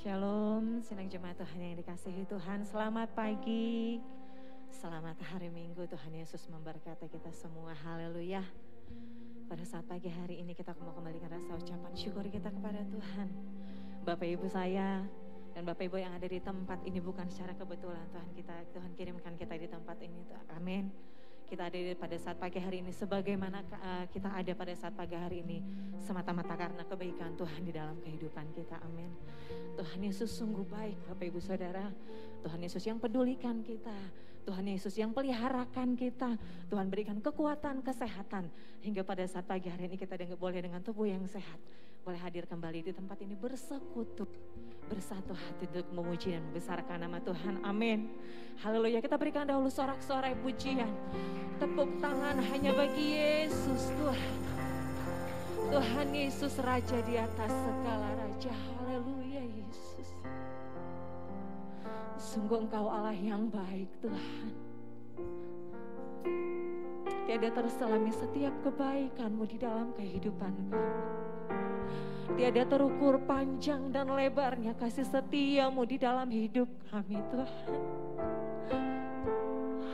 Shalom, senang jemaat Tuhan yang dikasihi Tuhan. Selamat pagi, selamat hari Minggu. Tuhan Yesus memberkati kita semua. Haleluya. Pada saat pagi hari ini kita mau kembalikan rasa ucapan syukur kita kepada Tuhan. Bapak Ibu saya dan Bapak Ibu yang ada di tempat ini bukan secara kebetulan. Tuhan kirimkan kita di tempat ini. Amin. Kita ada pada saat pagi hari ini sebagaimana kita ada pada saat pagi hari ini semata-mata karena kebaikan Tuhan di dalam kehidupan kita. Amin. Tuhan Yesus sungguh baik Bapak Ibu Saudara. Tuhan Yesus yang pedulikan kita. Tuhan Yesus yang peliharakan kita. Tuhan berikan kekuatan, kesehatan. Hingga pada saat pagi hari ini kita boleh dengan tubuh yang sehat. Boleh hadir kembali di tempat ini bersekutu. Bersatu hati untuk memuji dan membesarkan nama Tuhan. Amin. Haleluya. Kita berikan dahulu sorak-sorai pujian. Tepuk tangan hanya bagi Yesus Tuhan. Tuhan Yesus Raja di atas segala raja. Haleluya Yesus. Sungguh Engkau Allah yang baik Tuhan. Tiada terselami setiap kebaikan-Mu di dalam kehidupan kami. Tiada terukur panjang dan lebarnya kasih setia-Mu di dalam hidup kami Tuhan.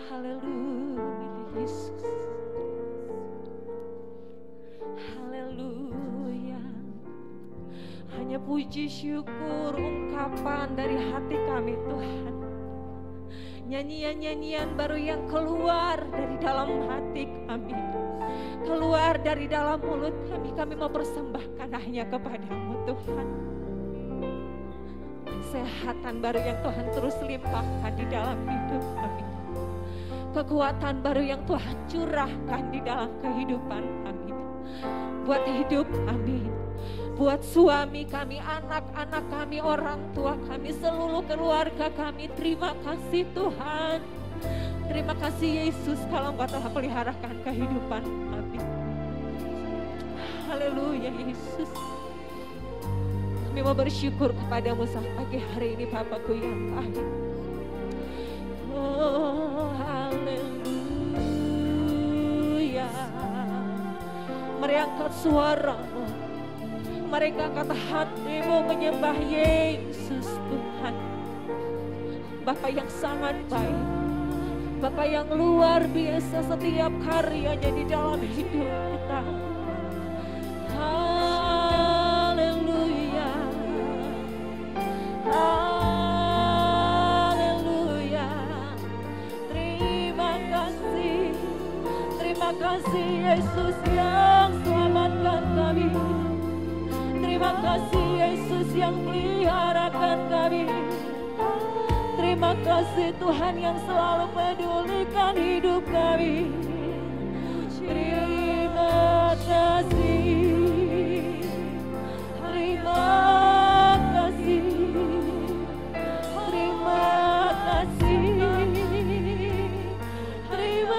Haleluya Yesus. Haleluya. Hanya puji syukur ungkapan dari hati kami Tuhan. Nyanyian-nyanyian baru yang keluar dari dalam hati kami. Keluar dari dalam mulut kami mau persembahkan hanya kepada-Mu Tuhan. Kesehatan baru yang Tuhan terus limpahkan di dalam hidup kami. Kekuatan baru yang Tuhan curahkan di dalam kehidupan kami. Buat hidup kami, buat suami kami, anak-anak kami, orang tua kami, seluruh keluarga kami. Terima kasih Tuhan. Terima kasih Yesus kalau Engkau telah peliharakan kehidupan kami. Haleluya Yesus. Kami mau bersyukur kepada-Mu saat pagi hari ini Bapakku yang baik. Oh haleluya. Mari angkat suara-Mu. Mari angkat hati-Mu menyembah Yesus Tuhan. Bapa yang sangat baik. Bapa yang luar biasa setiap karyanya di dalam hidup kita. Haleluya. Haleluya. Terima kasih. Terima kasih Yesus yang selamatkan kami. Terima kasih Yesus yang peliharakan kami. Terima kasih Tuhan yang selalu pedulikan hidup kami. Terima kasih. Terima kasih. Terima kasih. Terima kasih.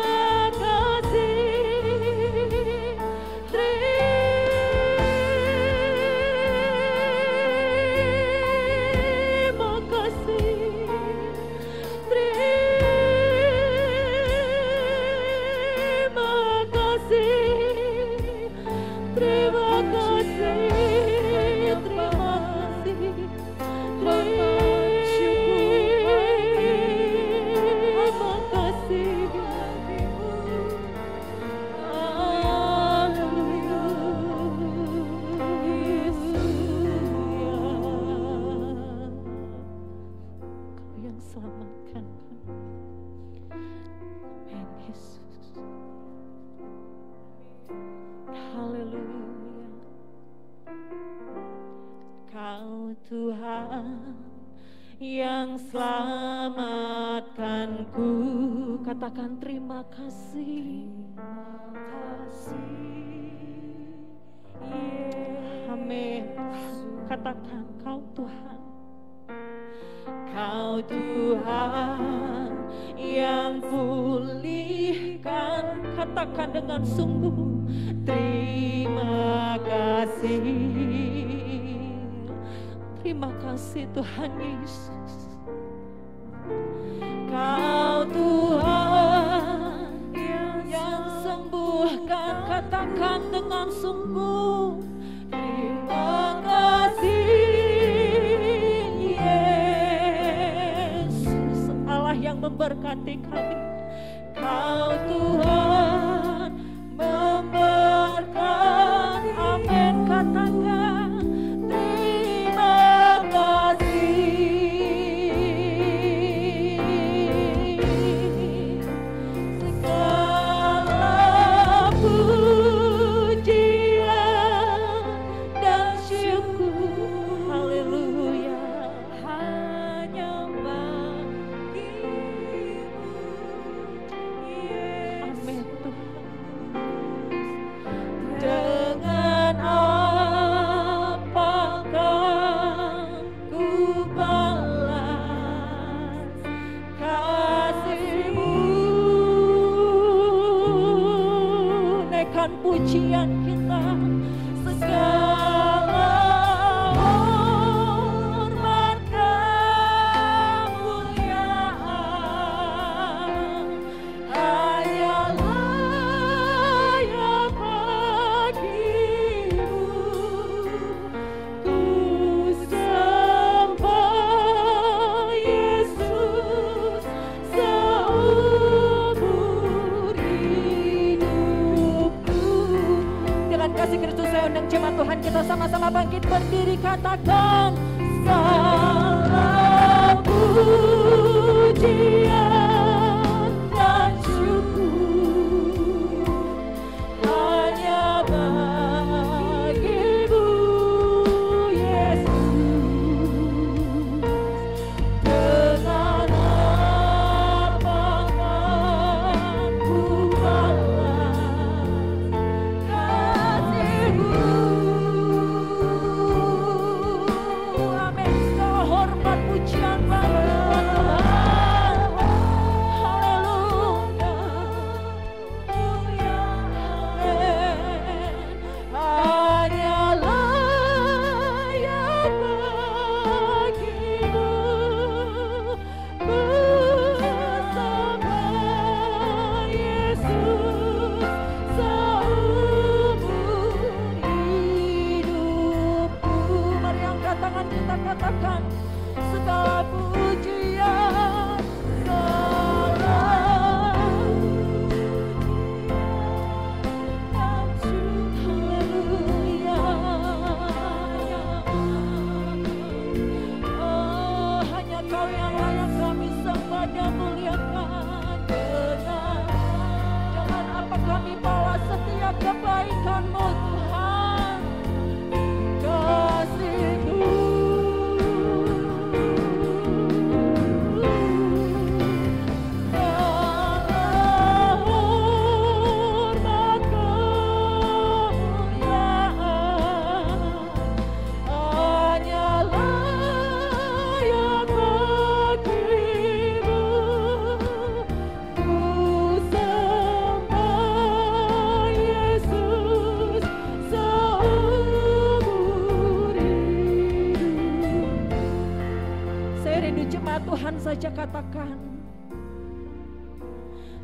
Yang selamatkanku, katakan terima kasih. Terima kasih. Amin. Katakan Kau Tuhan. Kau Tuhan yang pulihkan, katakan dengan sungguh terima kasih. Terima kasih Tuhan Yesus. Kau Tuhan yang sembuhkan, katakan dengan sungguh terima kasih kami. Kau Tuhan memberkati. Amin, katakan terima kasih. Segala pujian dan syukur, haleluya, hanya bagimu. Amin Tuhan. Dengan apakah ku balas kasih-Mu? Naikkan pujian kita. Segala hormat kemuliaan hanyalah yang bagimu. Ku sembah Yesus seumur hidupku. Dengan kasih Kristus saya undang jemaat Tuhan, kita sama-sama bangkit berdiri, katakan salam pujian dan syukur hanya bagimu Yesus. Dengan apakah ku balas kasih-Mu? Amin. Segala hormat pujian bagi Tuhan. Haleluya. Hanyalah yang bagimu. Bersama Yesus seumur hidupku. Mari angkat tangan kita, katakan segala pujian, salam dan syukur. Haleluya. Oh, hanya Kau yang layak kami sembah dan muliakan. Dengan apa kami balas setiap kebaikan-Mu Tuhan. Kasih-Mu segala hormat kemuliaan hanyalah yang bagimu. Ku sembah Yesus seumur hidup. Saya rindu jemaat Tuhan saja katakan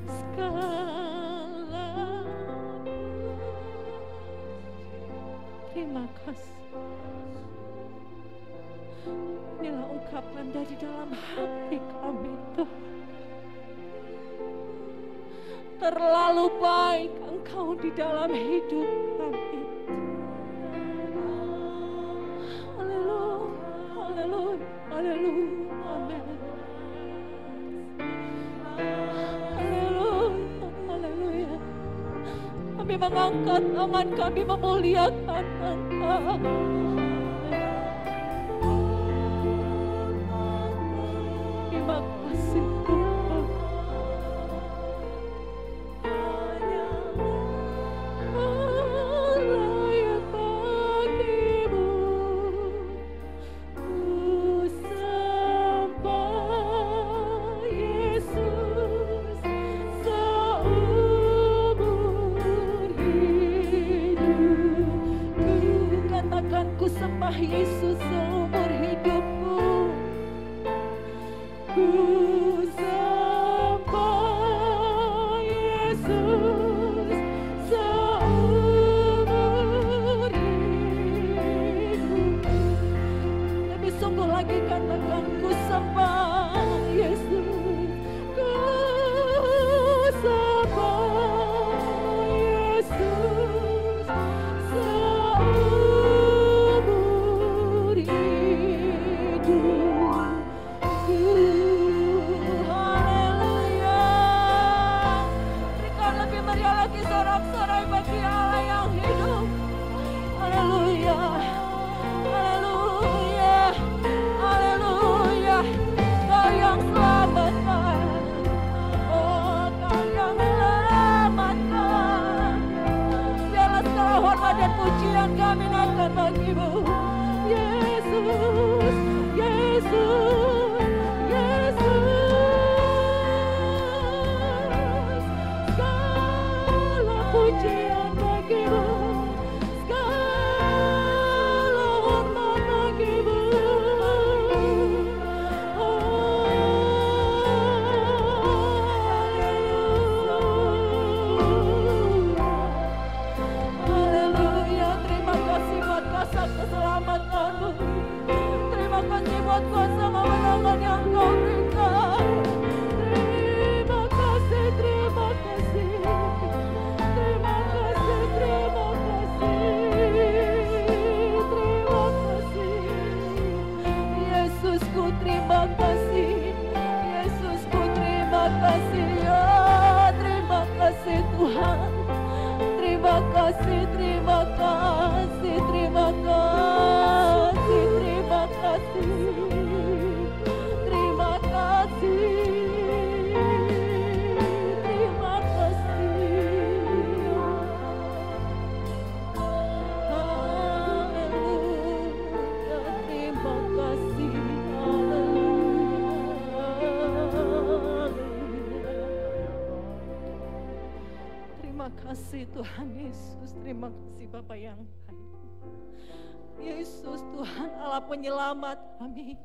segala terima kasih. Inilah ungkapan dari dalam hati kami Tuhan. Terlalu baik Engkau di dalam hidup kami. Haleluya, haleluya, haleluya, amin. Haleluya, haleluya. Kami mengangkat tangan kami memuliakan Engkau. Terima kasih Tuhan. Allah yang bagimu. Ku sembah Yesus seumur hidupku. Katakan ku sembah Yesus seumur hidupku. Ku sembah Yesus seumur hidup. Lebih sungguh lagi katakan ku sembah Yesus. Ku berkat kuasa kemenangan yang Kau berikan. Terima kasih, terima kasih. Terima kasih, terima kasih. Terima kasih. Yesusku terima kasih. Yesusku terima kasih ya. Terima kasih Tuhan. Terima kasih, terima kasih, terima kasih, terima kasih, terima kasih, terima kasih. Haleluya, terima kasih. Terima kasih Tuhan Yesus, terima kasih Bapa yang baik. Yesus Tuhan Allah penyelamat kami.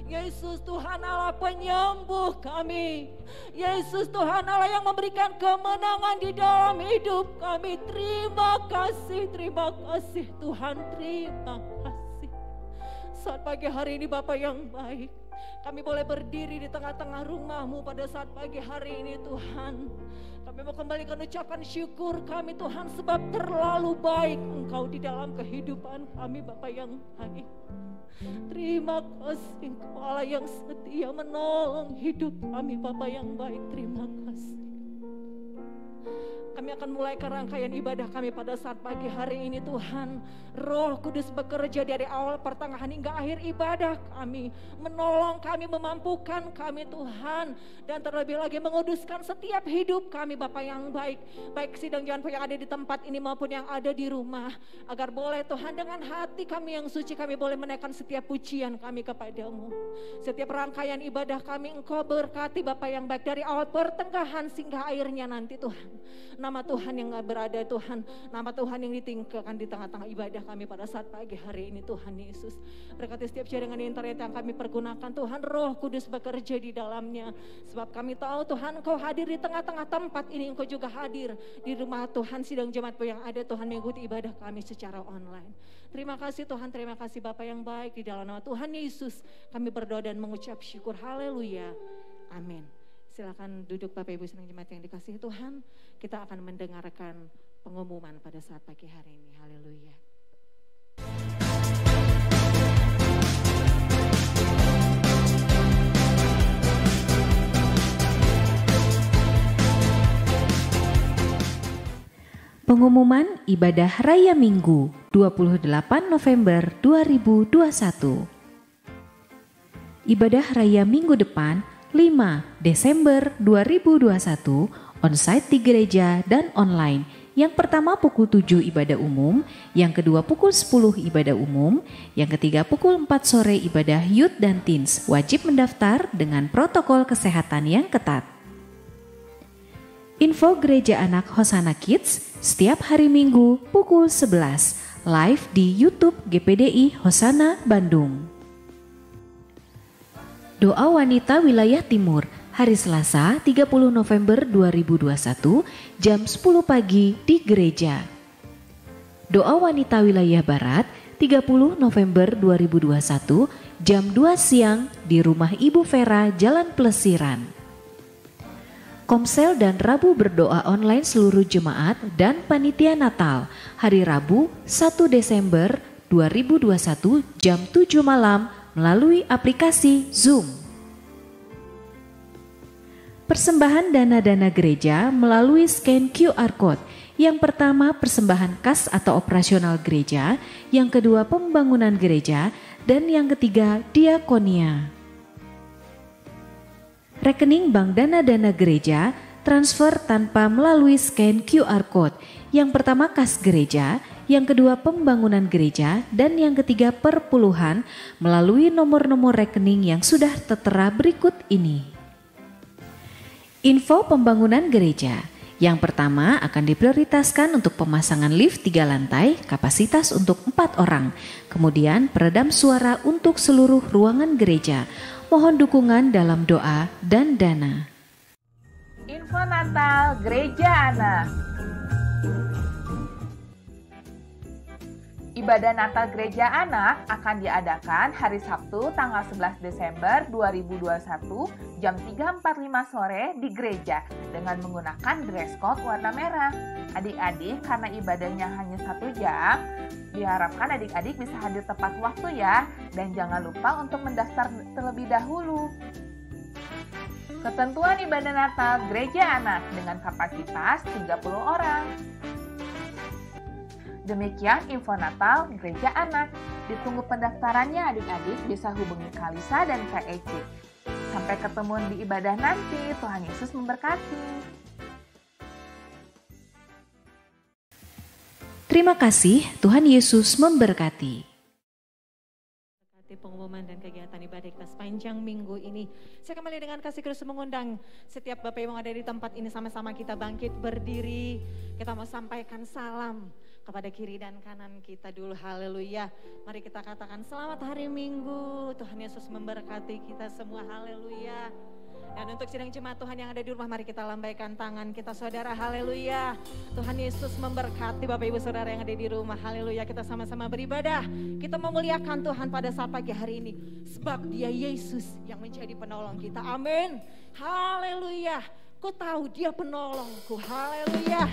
Yesus Tuhan Allah penyembuh kami. Yesus Tuhan Allah yang memberikan kemenangan di dalam hidup kami. Terima kasih Tuhan, terima kasih. Saat pagi hari ini Bapa yang baik, kami boleh berdiri di tengah-tengah rumah-Mu pada saat pagi hari ini Tuhan. Kami mau kembalikan ucapan syukur kami Tuhan, sebab terlalu baik Engkau di dalam kehidupan kami Bapa yang baik. Terima kasih Engkau Allah yang setia menolong hidup kami Bapa yang baik. Terima kasih. Kami akan mulai rangkaian ibadah kami pada saat pagi hari ini Tuhan. Roh Kudus bekerja dari awal pertengahan hingga akhir ibadah kami. Menolong kami, memampukan kami Tuhan. Dan terlebih lagi menguduskan setiap hidup kami Bapa yang baik. Baik sidang Jangan yang ada di tempat ini maupun yang ada di rumah. Agar boleh Tuhan dengan hati kami yang suci kami boleh menaikkan setiap pujian kami kepadamu. Setiap rangkaian ibadah kami Engkau berkati Bapa yang baik. Dari awal pertengahan hingga akhirnya nanti Tuhan. Nama Tuhan yang berada Tuhan, nama Tuhan yang ditinggalkan di tengah-tengah ibadah kami pada saat pagi hari ini Tuhan Yesus. Berkati setiap jaringan internet yang kami pergunakan Tuhan, Roh Kudus bekerja di dalamnya. Sebab kami tahu Tuhan Engkau hadir di tengah-tengah tempat ini, Engkau juga hadir di rumah Tuhan sidang jemaat yang ada Tuhan mengikuti ibadah kami secara online. Terima kasih Tuhan, terima kasih Bapa yang baik, di dalam nama Tuhan Yesus kami berdoa dan mengucap syukur. Haleluya, amin. Silakan duduk Bapak Ibu sidang jemaat yang dikasihi Tuhan. Kita akan mendengarkan pengumuman pada saat pagi hari ini. Haleluya. Pengumuman ibadah Raya Minggu 28 November 2021. Ibadah Raya Minggu depan 5 Desember 2021 onsite di gereja dan online. Yang pertama pukul 7 ibadah umum, yang kedua pukul 10 ibadah umum, yang ketiga pukul 4 sore ibadah youth dan teens. Wajib mendaftar dengan protokol kesehatan yang ketat. Info Gereja Anak Hosana Kids setiap hari Minggu pukul 11 live di YouTube GPDI Hosana Bandung. Doa Wanita Wilayah Timur hari Selasa 30 November 2021 jam 10 pagi di gereja. Doa Wanita Wilayah Barat 30 November 2021 jam 2 siang di rumah Ibu Vera Jalan Plesiran. Komsel dan Rabu berdoa online seluruh jemaat dan panitia Natal hari Rabu 1 Desember 2021 jam 7 malam melalui aplikasi Zoom. Persembahan dana-dana gereja melalui scan QR Code. Yang pertama persembahan kas atau operasional gereja, yang kedua pembangunan gereja, dan yang ketiga diakonia. Rekening bank dana-dana gereja transfer tanpa melalui scan QR Code. Yang pertama kas gereja, yang kedua pembangunan gereja, dan yang ketiga perpuluhan melalui nomor-nomor rekening yang sudah tertera berikut ini. Info pembangunan gereja. Yang pertama akan diprioritaskan untuk pemasangan lift 3 lantai kapasitas untuk 4 orang. Kemudian peredam suara untuk seluruh ruangan gereja. Mohon dukungan dalam doa dan dana. Info Natal Gereja Anak. Ibadah Natal Gereja Anak akan diadakan hari Sabtu tanggal 11 Desember 2021 jam 3.45 sore di gereja dengan menggunakan dress code warna merah. Adik-adik, karena ibadahnya hanya 1 jam, diharapkan adik-adik bisa hadir tepat waktu ya, dan jangan lupa untuk mendaftar terlebih dahulu. Ketentuan ibadah Natal Gereja Anak dengan kapasitas 30 orang. Demikian info Natal Gereja Anak. Ditunggu pendaftarannya adik-adik, bisa hubungi Kalisa dan Kak Eci. Sampai ketemu di ibadah nanti, Tuhan Yesus memberkati. Terima kasih, Tuhan Yesus memberkati. Pengumuman dan kegiatan ibadah kita sepanjang minggu ini. Saya kembali dengan kasih Kristus mengundang setiap Bapak Ibu yang ada di tempat ini, sama-sama kita bangkit berdiri. Kita mau sampaikan salam kepada kiri dan kanan kita dulu. Haleluya. Mari kita katakan selamat hari Minggu. Tuhan Yesus memberkati kita semua. Haleluya. Dan untuk sidang jemaat Tuhan yang ada di rumah, mari kita lambaikan tangan kita saudara. Haleluya. Tuhan Yesus memberkati Bapak Ibu Saudara yang ada di rumah. Haleluya. Kita sama-sama beribadah. Kita memuliakan Tuhan pada saat pagi hari ini. Sebab Dia Yesus yang menjadi penolong kita. Amin. Haleluya. Ku tahu Dia penolongku. Haleluya.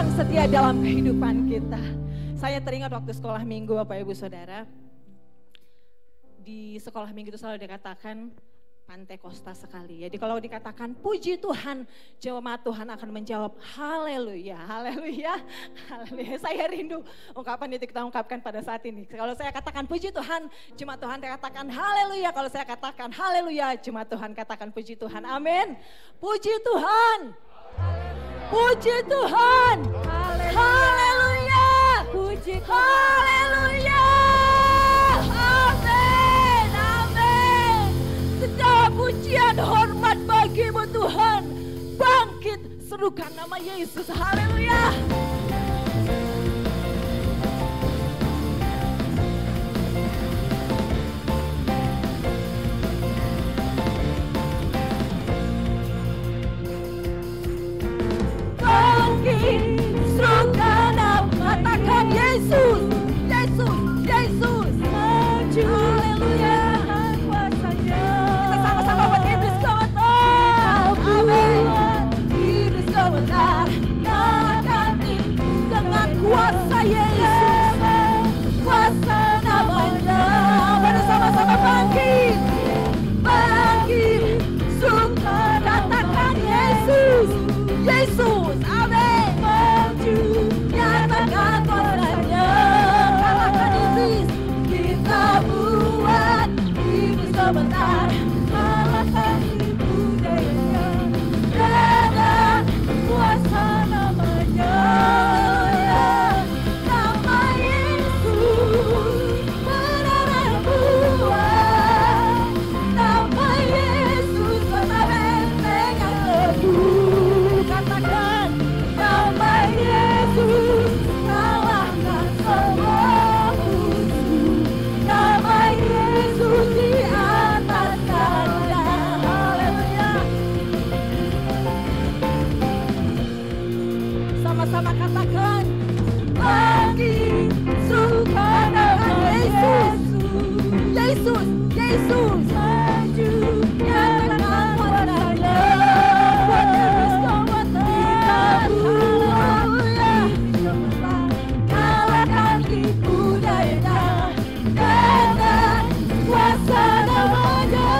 yang setia dalam kehidupan kita. Saya teringat waktu sekolah minggu Bapak Ibu Saudara. Di sekolah minggu itu selalu dikatakan Pantekosta sekali. Jadi kalau dikatakan puji Tuhan, jemaat Tuhan akan menjawab haleluya, haleluya, haleluya. Saya rindu ungkapan itu kita ungkapkan pada saat ini. Kalau saya katakan puji Tuhan, jemaat Tuhan katakan haleluya. Kalau saya katakan haleluya, jemaat Tuhan katakan puji Tuhan. Amin. Puji Tuhan. Puji Tuhan. Haleluya. Puji Tuhan. Haleluya. Amin. Amin. Segala pujian hormat bagimu Tuhan. Bangkit serukan nama Yesus. Haleluya. Bangkit serukan nama, katakan Yesus, Yesus, Yesus. Maju. Haleluya. Kuasanya. Kita sama-sama buat iblis komentar. Amin. Iblis komentar. Akan dengan kuasa Yesus. Kuasa namanya. Mari sama-sama bangkit. Bangkit. Suka katakan Yesus. Yesus. Amin. Maju. Nyatakan kuasanya. Katakan iblis. Kita buat iblis sebentar. Kalahkan ibu dayanya. Dengan kuasa namanya. Nama Yesus benar kuat. Nama Yesus kota benteng yang teguh. Katakan nama Yesus kalahkan semua musuh. Nama Yesus di atas segala. Haleluya. Sama-sama katakan bagi suka nama Yesus. Yesus, Yesus. Maju nyatakan kuasanya. Buat iblis komentar. Haleluya. Kalahkan tipu dayanya. Dengan kuasa namanya.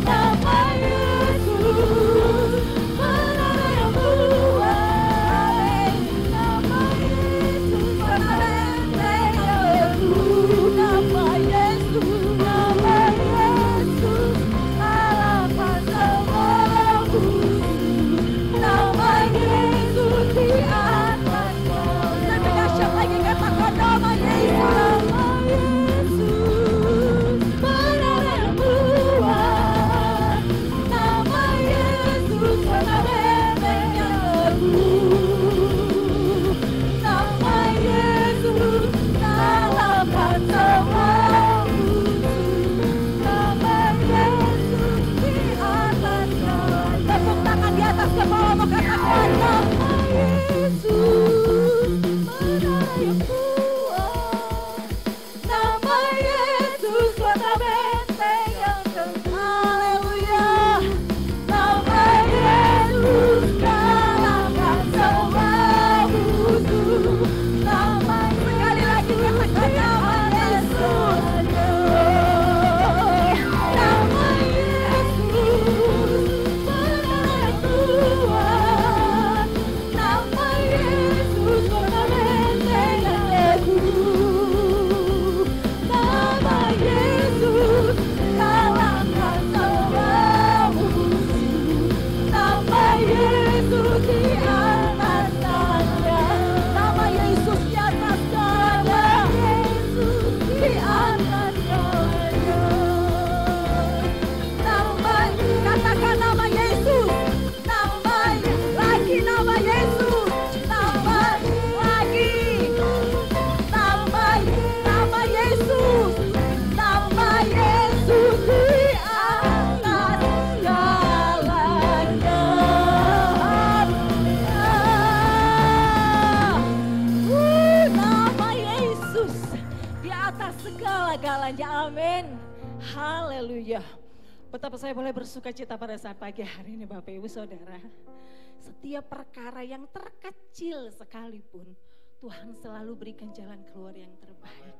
Nama Yesus benar yang kuat. Nama Yesus benar benteng yang teguh. Nama Yesus, nama Yesus kalahkan semua musuh. Nama Yesus di atas segala. Lebih dahsyat lagi katakan nama Yesus. Nama Yesus benar yang kuat. Nama Yesus benar benteng yang teguh. Nama Yesus kalahkan semua musuh. Nama Yesus di atas segala. Tepuk tangan di atas kepala mau katakan nama Yesus benar yang kuat. Nama Yesus kota benteng yang teguh. Haleluya. Nama Yesus kalahkan semua musuh. Nama sekali lagi katakan nama Yesus. Nama Yesus benar yang kuat. Nama Yesus kota benteng yang teguh. Nama Yesus kalahkan semua musuh. Nama Yesus di atas segala. Nama Yesus di atas segala. Yesus di atas segalanya. Nama, katakan nama Yesus. Nama lagi nama Yesus. Nama lagi. Nama Yesus. Nama Yesus di atas segalanya. Nama Yesus di atas segala-galanya. Amin. Haleluya. Betapa saya boleh bersuka cita pada saat pagi hari ini Bapak Ibu Saudara. setiap perkara yang terkecil sekalipun, Tuhan selalu berikan jalan keluar yang terbaik.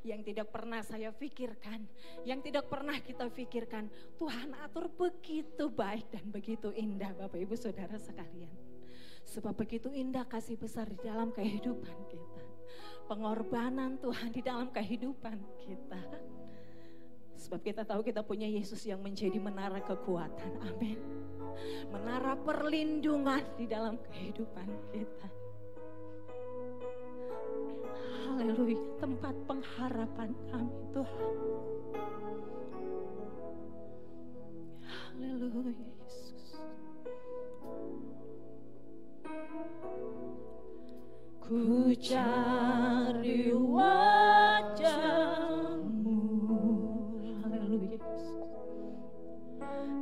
Yang tidak pernah saya pikirkan, yang tidak pernah kita pikirkan, Tuhan atur begitu baik dan begitu indah Bapak Ibu Saudara sekalian. Sebab begitu indah kasih besar di dalam kehidupan kita. Pengorbanan Tuhan di dalam kehidupan kita. Sebab kita tahu kita punya Yesus yang menjadi menara kekuatan. Amin. Menara perlindungan di dalam kehidupan kita. Haleluya, tempat pengharapan kami Tuhan. Haleluya Yesus. Ku cari wajah-Mu, haleluya Yesus.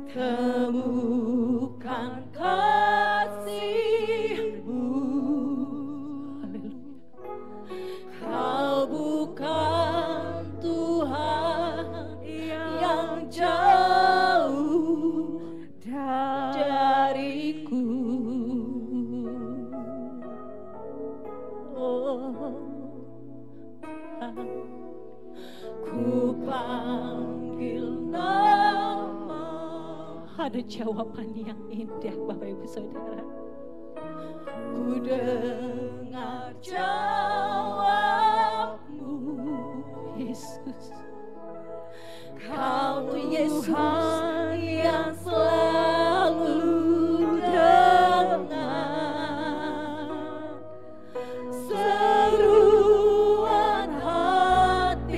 Temukan kasih-Mu, haleluya. Kau bukan Tuhan yang jauh dariku. Ku panggil nama. Ada jawaban yang indah Bapak Ibu Saudara. Ku dengar jawab-Mu Yesus. Kau Tuhan yang selalu dengar seruan hatiku.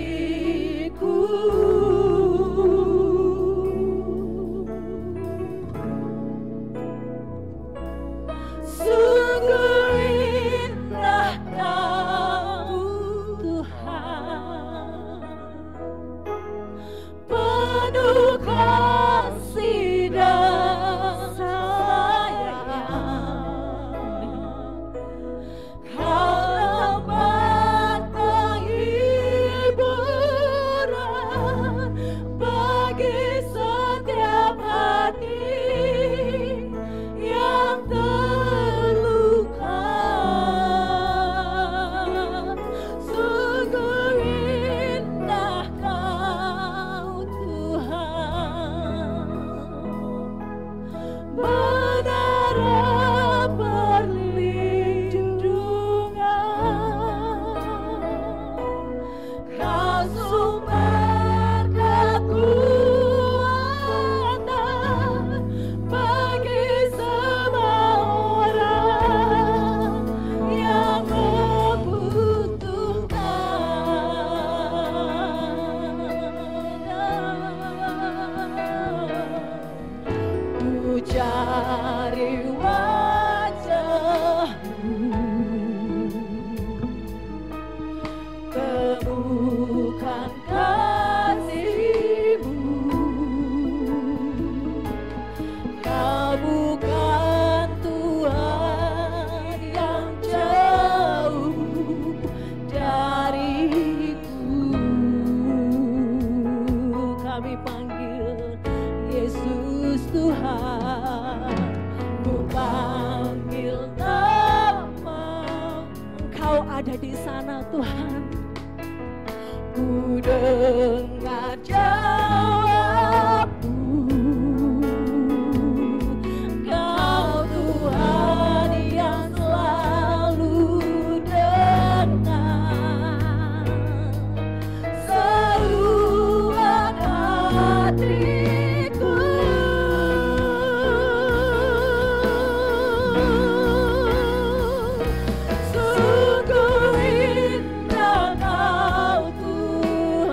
Sungguh indah Kau Tuhan, penuh kasih dan sayang. Kau dapat penghiburan bagi setiap hati yang terluka. Sungguh indah Kau Tuhan, menara perlindungan. Kau sumber kekuatan bagi semua orang yang membutuhkan. Ku cari wajah-Mu, temukan kasih-Mu. Kau bukan Tuhan yang jauh dariku. Kami panggil Yesus Tuhan, ku panggil nama. Engkau ada di sana Tuhan. Ku dengar jawab-Mu. Kau Tuhan yang selalu dengar seruan hatiku. Sungguh indah Kau Tuhan,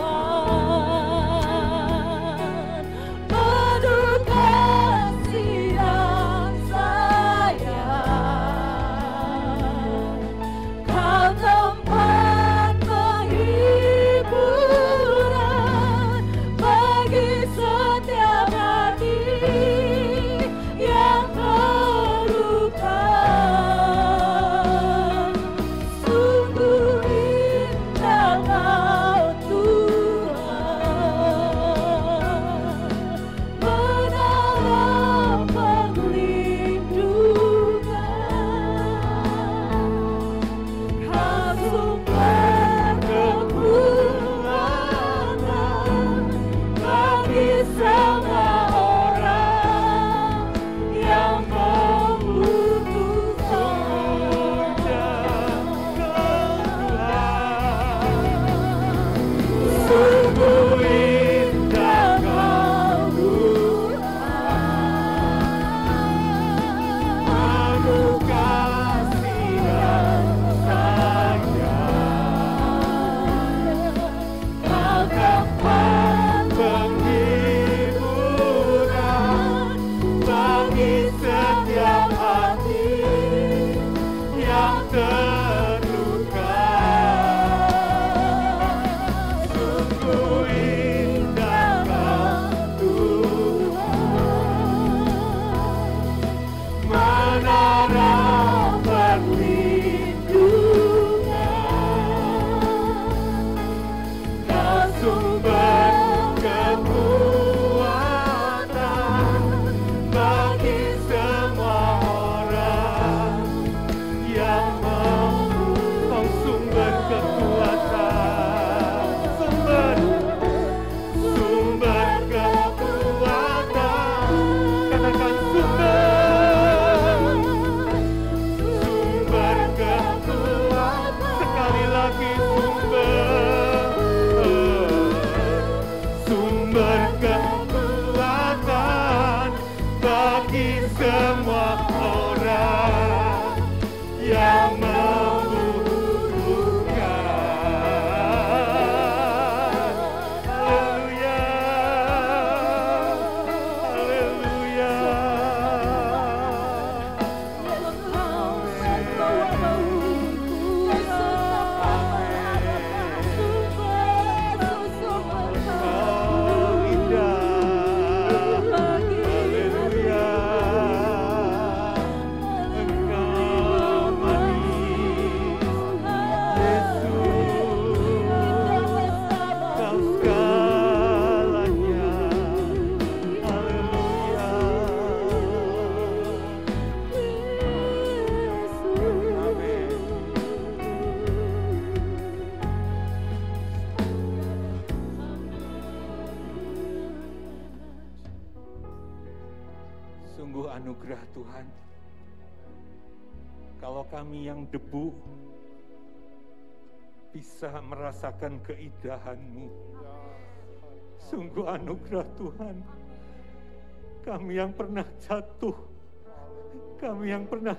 Tuhan. Kalau kami yang debu bisa merasakan keindahan-Mu, sungguh anugerah Tuhan. Kami yang pernah jatuh, kami yang pernah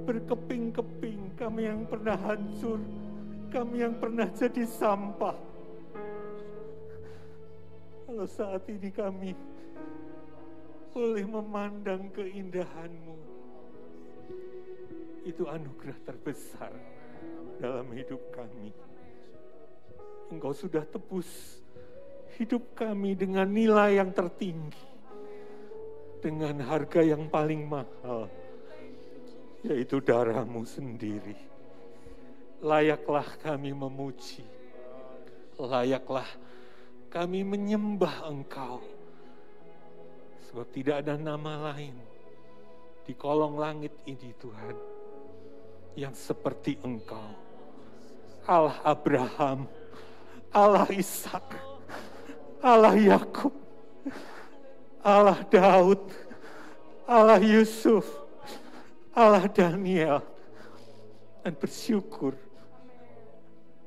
berkeping-keping, kami yang pernah hancur, kami yang pernah jadi sampah. Kalau saat ini kami boleh memandang keindahan-Mu, itu anugerah terbesar dalam hidup kami. Engkau sudah tebus hidup kami dengan nilai yang tertinggi, dengan harga yang paling mahal, yaitu darah-Mu sendiri. Layaklah kami memuji, layaklah kami menyembah Engkau, sebab tidak ada nama lain di kolong langit ini Tuhan yang seperti Engkau. Allah Abraham, Allah Ishak, Allah Yakub, Allah Daud, Allah Yusuf, Allah Daniel, dan bersyukur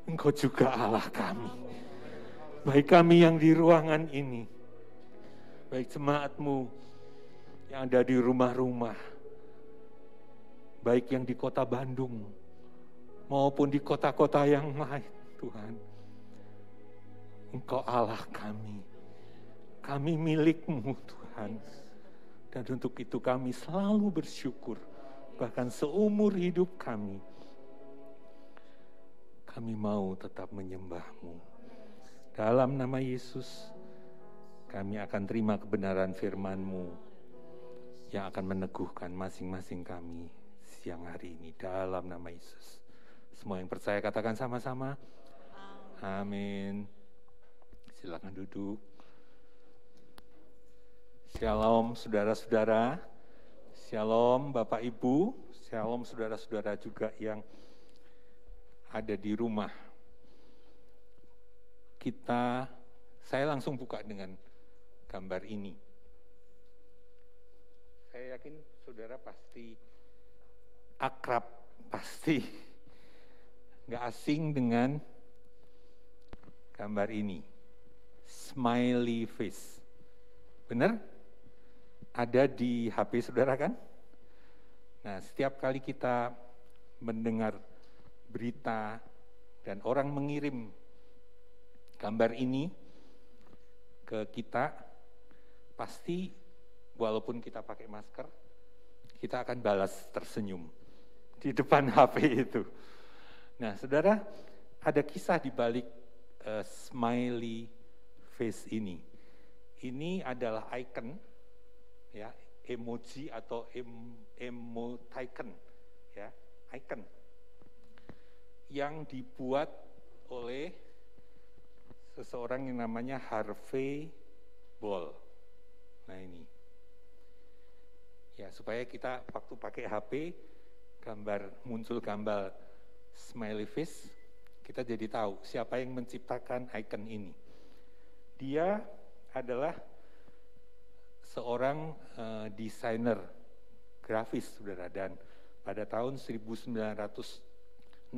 Engkau juga Allah kami. Baik kami yang di ruangan ini, baik jemaat-Mu yang ada di rumah-rumah, baik yang di kota Bandung maupun di kota-kota yang lain, Tuhan. Engkau Allah kami milik-Mu Tuhan. Dan untuk itu kami selalu bersyukur, bahkan seumur hidup kami mau tetap menyembah-Mu. Dalam nama Yesus, kami akan terima kebenaran firman-Mu yang akan meneguhkan masing-masing kami siang hari ini. Dalam nama Yesus. Semua yang percaya katakan sama-sama. Amin. Silakan duduk. Shalom saudara-saudara. Shalom Bapak Ibu. Shalom saudara-saudara juga yang ada di rumah. Saya langsung buka dengan gambar ini. Saya yakin saudara pasti akrab, pasti nggak asing dengan gambar ini. Smiley face. Benar? Ada di HP saudara kan? Nah, setiap kali kita mendengar berita dan orang mengirim gambar ini ke kita, pasti walaupun kita pakai masker, kita akan balas tersenyum di depan HP itu. Nah, saudara, ada kisah di balik smiley face ini. Ini adalah icon, ya, emoji atau emoticon, ya, icon yang dibuat oleh seseorang yang namanya Harvey Ball. Nah ini, ya supaya kita waktu pakai HP muncul gambar smiley face, kita jadi tahu siapa yang menciptakan icon ini. Dia adalah seorang desainer grafis, saudara, dan pada tahun 1963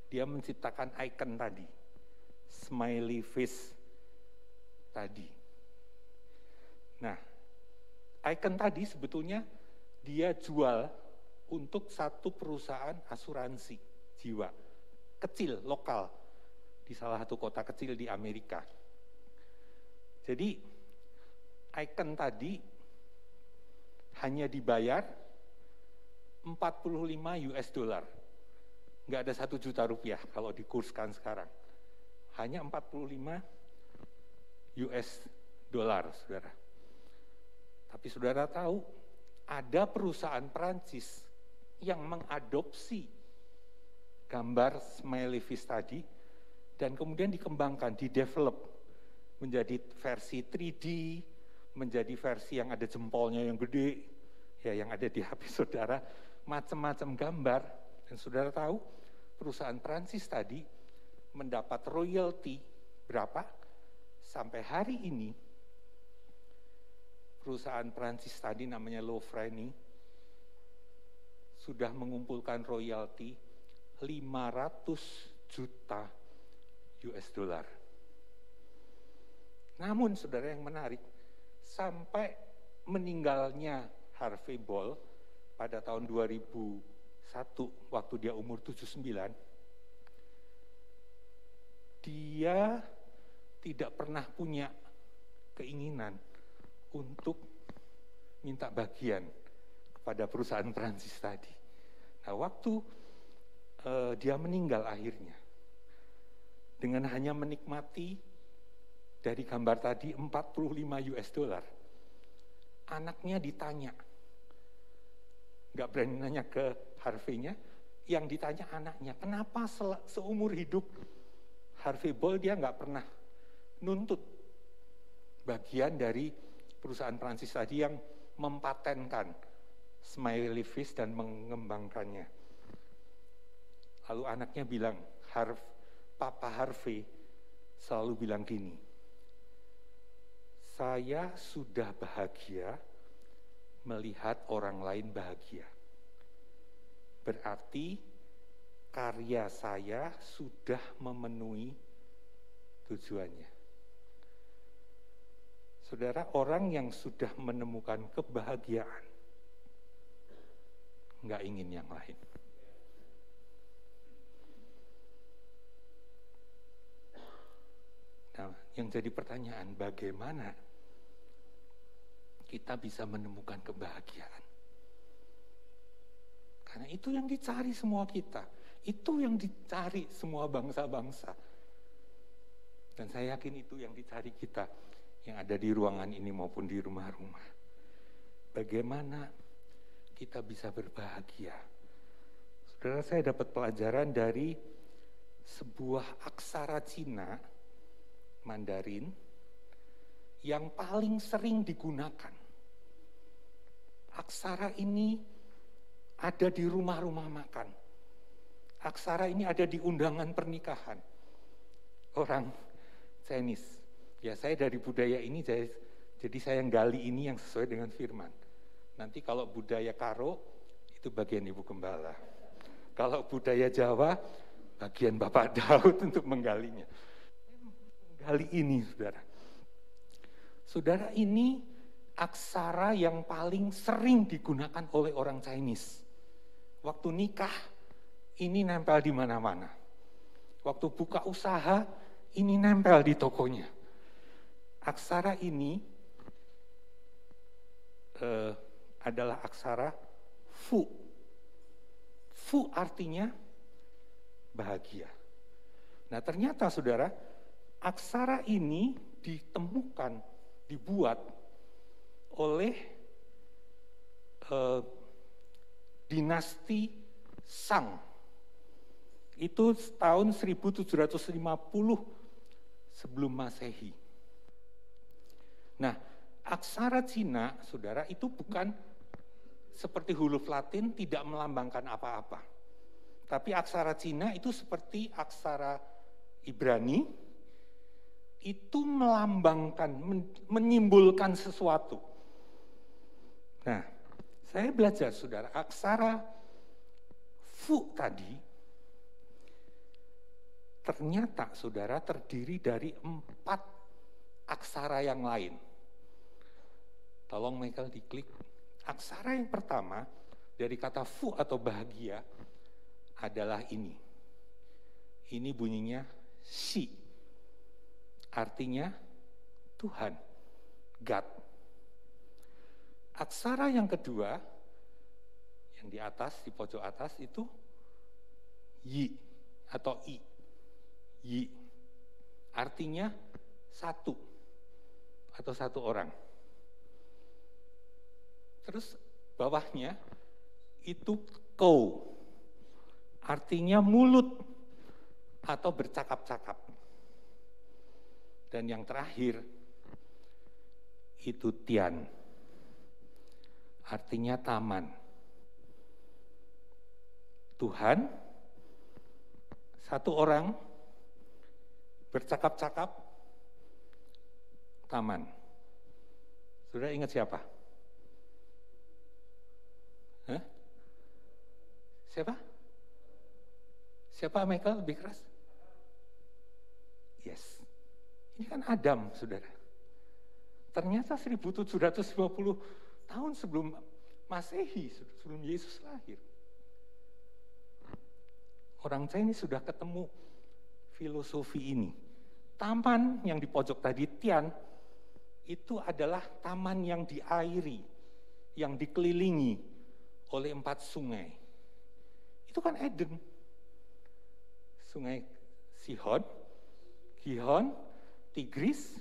dia menciptakan icon tadi, smiley face tadi. Nah, icon tadi sebetulnya dia jual untuk satu perusahaan asuransi jiwa kecil lokal di salah satu kota kecil di Amerika. Jadi icon tadi hanya dibayar 45 US dollar. Nggak ada 1 juta rupiah kalau dikurskan sekarang. Hanya 45 US dollar, saudara. Tapi saudara tahu, ada perusahaan Perancis yang mengadopsi gambar smiley face tadi dan kemudian dikembangkan, didevelop menjadi versi 3D, menjadi versi yang ada jempolnya yang gede, ya yang ada di HP saudara, macam-macam gambar. Dan saudara tahu, perusahaan Perancis tadi mendapat royalti berapa? Sampai hari ini perusahaan Prancis tadi namanya Lofreni sudah mengumpulkan royalti 500 juta US dollar. Namun saudara yang menarik, sampai meninggalnya Harvey Ball pada tahun 2001 waktu dia umur 79, dia tidak pernah punya keinginan untuk minta bagian kepada perusahaan Prancis tadi. Nah, waktu dia meninggal akhirnya, dengan hanya menikmati dari gambar tadi 45 US dollar, anaknya ditanya, nggak berani nanya ke Harvey-nya, yang ditanya anaknya, kenapa seumur hidup Harvey Ball dia nggak pernah nuntut bagian dari perusahaan Prancis tadi yang mempatenkan smiley face dan mengembangkannya. Lalu anaknya bilang, Papa Harvey selalu bilang gini, saya sudah bahagia melihat orang lain bahagia. Berarti karya saya sudah memenuhi tujuannya. Saudara, orang yang sudah menemukan kebahagiaan nggak ingin yang lain. Nah, yang jadi pertanyaan, bagaimana kita bisa menemukan kebahagiaan? Karena itu yang dicari semua kita, itu yang dicari semua bangsa-bangsa. Dan saya yakin itu yang dicari kita yang ada di ruangan ini maupun di rumah-rumah. Bagaimana kita bisa berbahagia? Saudara, saya dapat pelajaran dari sebuah aksara Cina, Mandarin, yang paling sering digunakan. Aksara ini ada di rumah-rumah makan. Aksara ini ada di undangan pernikahan orang Chinese. Ya, saya dari budaya ini, jadi saya gali ini yang sesuai dengan firman. Nanti kalau budaya Karo, itu bagian Ibu Gembala. Kalau budaya Jawa, bagian Bapak Daud untuk menggalinya. Gali ini, saudara. Saudara, ini aksara yang paling sering digunakan oleh orang Chinese. Waktu nikah, ini nempel di mana-mana. Waktu buka usaha, ini nempel di tokonya. Aksara ini adalah aksara Fu. Fu artinya bahagia. Nah, ternyata saudara, aksara ini ditemukan, dibuat oleh dinasti Shang. Itu tahun 1750 sebelum Masehi. Nah, aksara Cina, saudara, itu bukan seperti huruf Latin, tidak melambangkan apa-apa. Tapi aksara Cina itu seperti aksara Ibrani, itu melambangkan, menyimbolkan sesuatu. Nah, saya belajar, saudara, aksara Fu tadi, ternyata, saudara, terdiri dari 4 aksara yang lain. Tolong Michael diklik. Aksara yang pertama dari kata Fu atau bahagia adalah ini. Ini bunyinya Shi. Artinya Tuhan, God. Aksara yang kedua yang di atas, di pojok atas itu Yi atau I. Yi. Artinya satu atau satu orang. Terus bawahnya itu Kou, artinya mulut atau bercakap-cakap. Dan yang terakhir itu Tian, artinya taman. Tuhan, satu orang, bercakap-cakap, taman. Saudara ingat siapa? Hah? Siapa? Siapa Michael lebih keras? Yes. Ini kan Adam, saudara. Ternyata 1750 tahun sebelum Masehi, sebelum Yesus lahir. Orang Chinese sudah ketemu filosofi ini. Taman yang di pojok tadi, Tian, itu adalah taman yang diairi, yang dikelilingi oleh 4 sungai. Itu kan Eden. Sungai Sihon, Gihon, Tigris,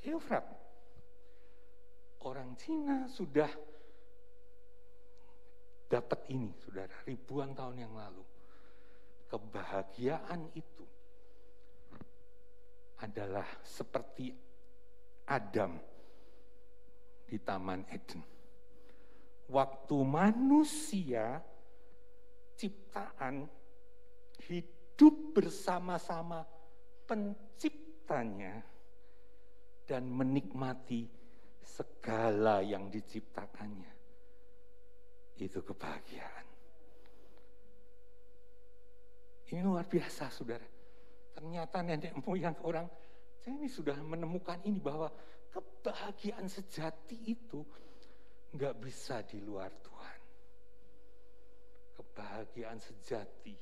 Eufrat. Orang Cina sudah dapat ini, saudara, ribuan tahun yang lalu. Kebahagiaan itu adalah seperti Adam di Taman Eden. Waktu manusia ciptaan hidup bersama-sama penciptanya dan menikmati segala yang diciptakannya. Itu kebahagiaan. Ini luar biasa, saudara. Ternyata nenek moyang orang saya ini sudah menemukan ini, bahwa kebahagiaan sejati itu nggak bisa di luar Tuhan. Kebahagiaan sejati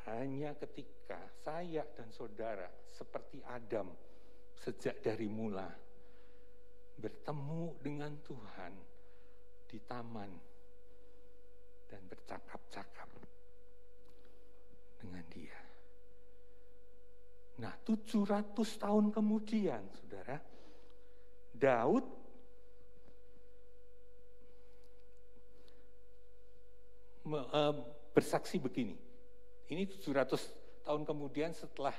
hanya ketika saya dan saudara seperti Adam sejak dari mula bertemu dengan Tuhan di taman dan bercakap-cakap dengan Dia. Nah, 700 tahun kemudian, saudara, Daud bersaksi begini. Ini 700 tahun kemudian setelah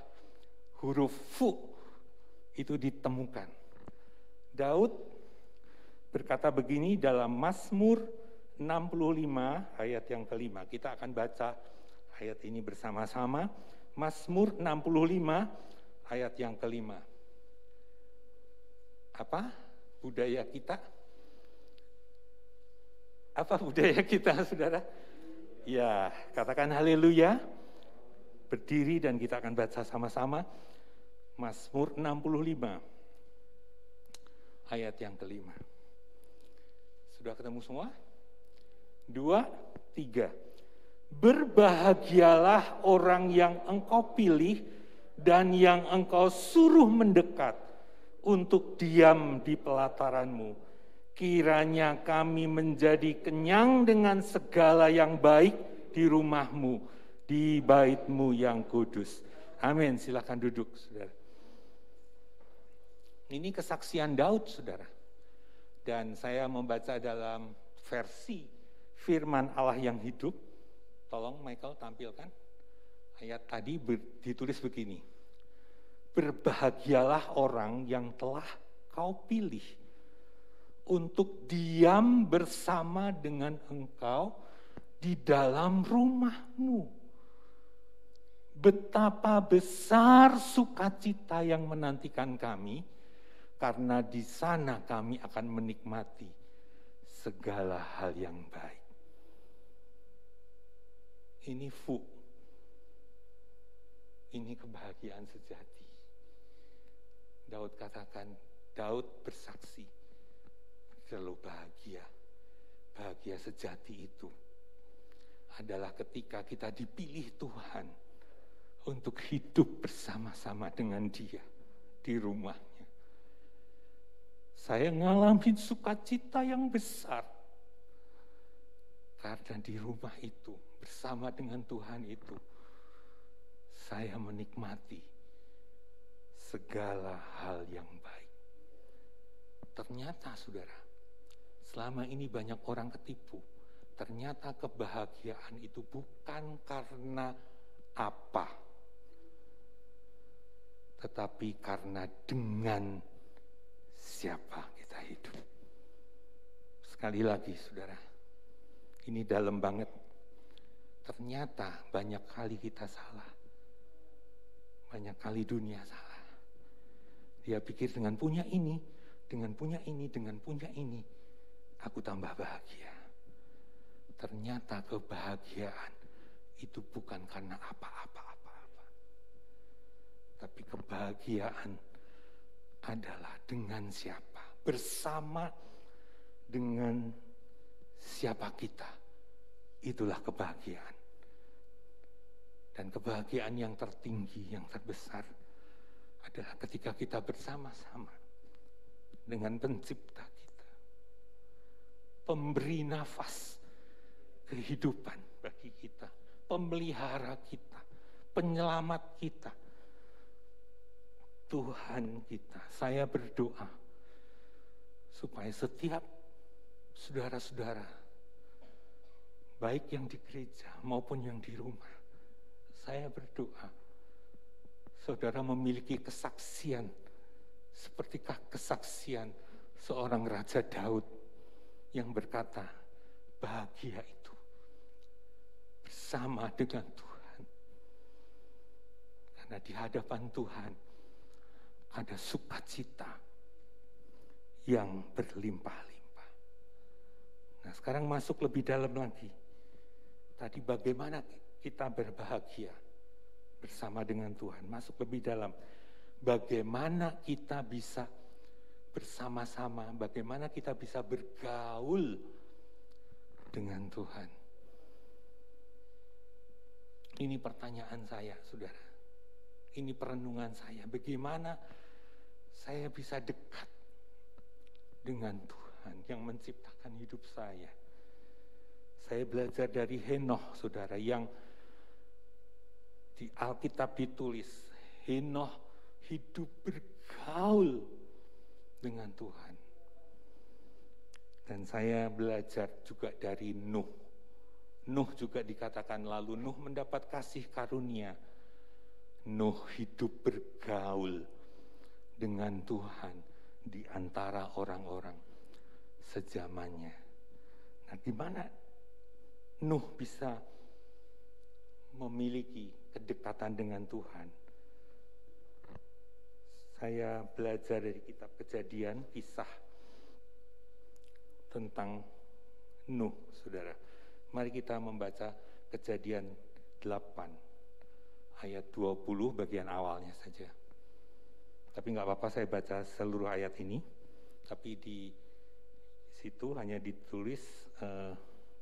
huruf Fu itu ditemukan. Daud berkata begini dalam Mazmur 65 ayat yang kelima. Kita akan baca ayat ini bersama-sama. Mazmur 65 ayat yang kelima. Apa budaya kita? Apa budaya kita, saudara? Ya, katakan haleluya. Berdiri dan kita akan baca sama-sama. Mazmur 65 ayat yang kelima. Sudah ketemu semua? 2, 3. Berbahagialah orang yang engkau pilih dan yang engkau suruh mendekat untuk diam di pelataranmu. Kiranya kami menjadi kenyang dengan segala yang baik di rumahmu, di baitmu yang kudus. Amin. Silakan duduk, saudara. Ini kesaksian Daud, saudara. Dan saya membaca dalam versi firman Allah yang hidup. Tolong Michael tampilkan. Ayat tadi ditulis begini. Berbahagialah orang yang telah kau pilih untuk diam bersama dengan engkau di dalam rumahmu. Betapa besar sukacita yang menantikan kami, karena di sana kami akan menikmati segala hal yang baik. Ini ini kebahagiaan sejati. Daud katakan, Daud bersaksi, selalu bahagia. Bahagia sejati itu adalah ketika kita dipilih Tuhan untuk hidup bersama-sama dengan Dia di rumahnya. Saya ngalamin sukacita yang besar karena di rumah itu, bersama dengan Tuhan itu, saya menikmati segala hal yang baik. Ternyata, saudara, selama ini banyak orang ketipu. Ternyata kebahagiaan itu bukan karena apa, tetapi karena dengan siapa kita hidup. Sekali lagi, saudara, ini dalam banget. Ternyata banyak kali kita salah. Banyak kali dunia salah. Dia pikir dengan punya ini, dengan punya ini, aku tambah bahagia. Ternyata kebahagiaan itu bukan karena apa-apa. Tapi kebahagiaan adalah dengan siapa, bersama dengan siapa kita. Itulah kebahagiaan. Dan kebahagiaan yang tertinggi, yang terbesar adalah ketika kita bersama-sama dengan pencipta kita, pemberi nafas kehidupan bagi kita, pemelihara kita, penyelamat kita, Tuhan kita. Saya berdoa supaya setiap saudara-saudara, baik yang di gereja maupun yang di rumah, saya berdoa saudara memiliki kesaksian seperti kesaksian seorang Raja Daud yang berkata, bahagia itu bersama dengan Tuhan. Karena di hadapan Tuhan ada sukacita yang berlimpah-limpah. Nah, sekarang masuk lebih dalam lagi. Tadi bagaimana kita berbahagia bersama dengan Tuhan. Masuk lebih dalam. Bagaimana kita bisa bersama-sama, bagaimana kita bisa bergaul dengan Tuhan. Ini pertanyaan saya, saudara. Ini perenungan saya. Bagaimana saya bisa dekat dengan Tuhan yang menciptakan hidup saya. Saya belajar dari Henoh, saudara, yang di Alkitab ditulis, Henoh hidup bergaul dengan Tuhan. Dan saya belajar juga dari Nuh. Nuh juga dikatakan lalu Nuh mendapat kasih karunia. Nuh hidup bergaul dengan Tuhan di antara orang-orang sezamannya. Nah, gimana Nuh bisa memiliki kedekatan dengan Tuhan? Saya belajar dari kitab Kejadian, kisah tentang Nuh, saudara. Mari kita membaca Kejadian 8 ayat 20 bagian awalnya saja. Tapi nggak apa-apa saya baca seluruh ayat ini. Tapi di situ hanya ditulis,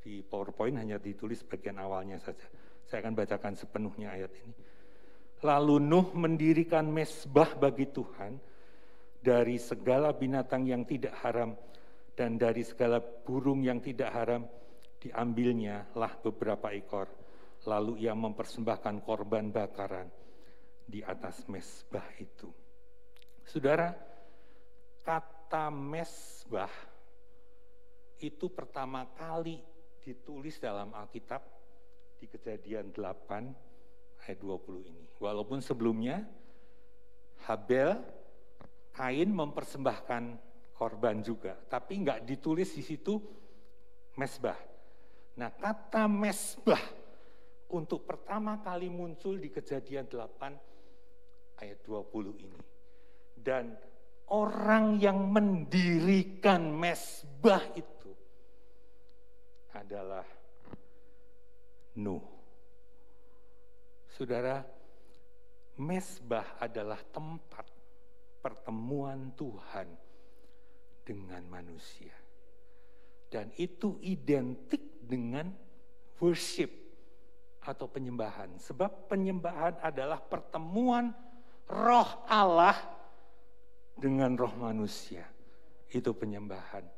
di PowerPoint hanya ditulis bagian awalnya saja. Saya akan bacakan sepenuhnya ayat ini. Lalu Nuh mendirikan mezbah bagi Tuhan dari segala binatang yang tidak haram dan dari segala burung yang tidak haram diambilnya lah beberapa ekor. Lalu ia mempersembahkan korban bakaran di atas mezbah itu. Saudara, kata mezbah itu pertama kali ditulis dalam Alkitab di Kejadian 8 ayat 20 ini. Walaupun sebelumnya Habel, Kain mempersembahkan korban juga, tapi enggak ditulis di situ mezbah. Nah, kata mezbah untuk pertama kali muncul di Kejadian 8 ayat 20 ini. Dan orang yang mendirikan mezbah itu adalah Nuh. Saudara, mezbah adalah tempat pertemuan Tuhan dengan manusia. Dan itu identik dengan worship atau penyembahan. Sebab penyembahan adalah pertemuan roh Allah dengan roh manusia. Itu penyembahan.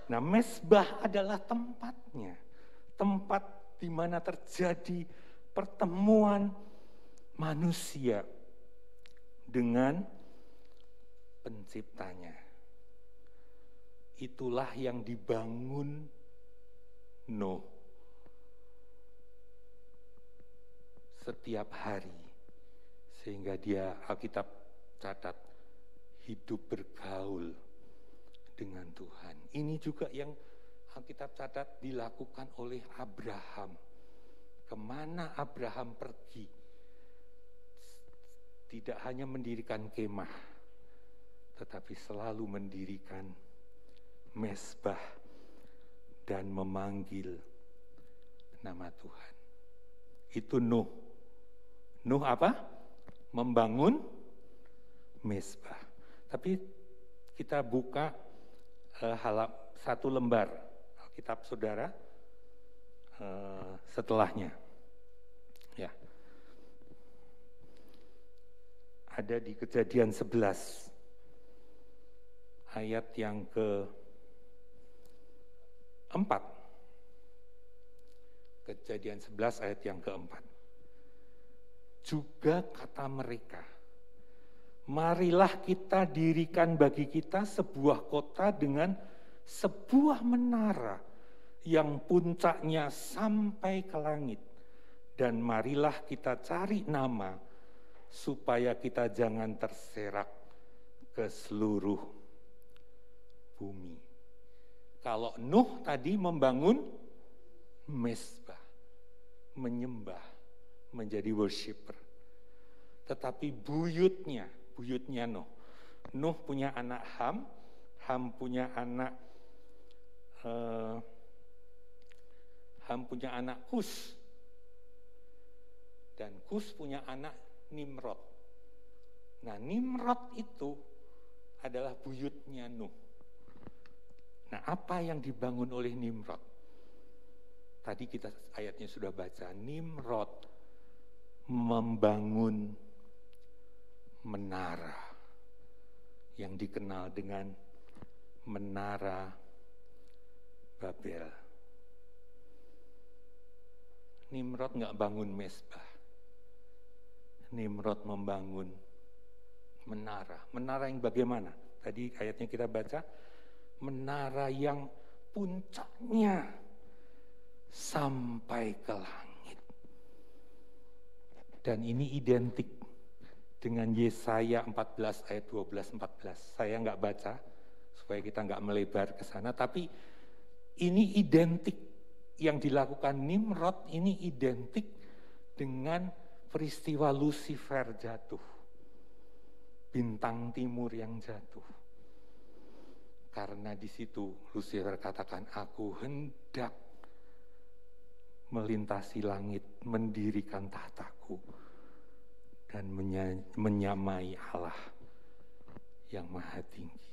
Nah, mezbah adalah tempatnya. Tempat di mana terjadi pertemuan manusia dengan penciptanya. Itulah yang dibangun Nuh setiap hari, sehingga dia, Alkitab catat, hidup bergaul dengan Tuhan. Ini juga yang Alkitab catat dilakukan oleh Abraham. Kemana Abraham pergi? Tidak hanya mendirikan kemah, tetapi selalu mendirikan mezbah dan memanggil nama Tuhan. Itu Nuh. Nuh apa? Membangun mezbah. Tapi kita buka satu lembar Alkitab saudara setelahnya. Ya. Ada di Kejadian 11 ayat yang ke-4. Kejadian 11 ayat yang ke-4. Juga kata mereka, marilah kita dirikan bagi kita sebuah kota dengan sebuah menara yang puncaknya sampai ke langit. Dan marilah kita cari nama supaya kita jangan terserak ke seluruh bumi. Kalau Nuh tadi membangun mezbah, menyembah, menjadi worshiper. Tetapi buyutnya Nuh. Nuh punya anak Ham, Ham punya anak Kus, dan Kus punya anak Nimrod. Nah, Nimrod itu adalah buyutnya Nuh. Nah, apa yang dibangun oleh Nimrod? Tadi kita ayatnya sudah baca, Nimrod membangun menara yang dikenal dengan Menara Babel. Nimrod nggak bangun mezbah. Nimrod membangun menara. Menara yang bagaimana? Tadi ayatnya kita baca, menara yang puncaknya sampai ke langit. Dan ini identik dengan Yesaya 14 ayat 12-14. Saya nggak baca supaya kita nggak melebar ke sana, tapi ini identik yang dilakukan Nimrod, ini identik dengan peristiwa Lucifer jatuh, bintang timur yang jatuh. Karena di situ Lucifer katakan, aku hendak melintasi langit, mendirikan tahtaku, dan menyamai Allah yang maha tinggi.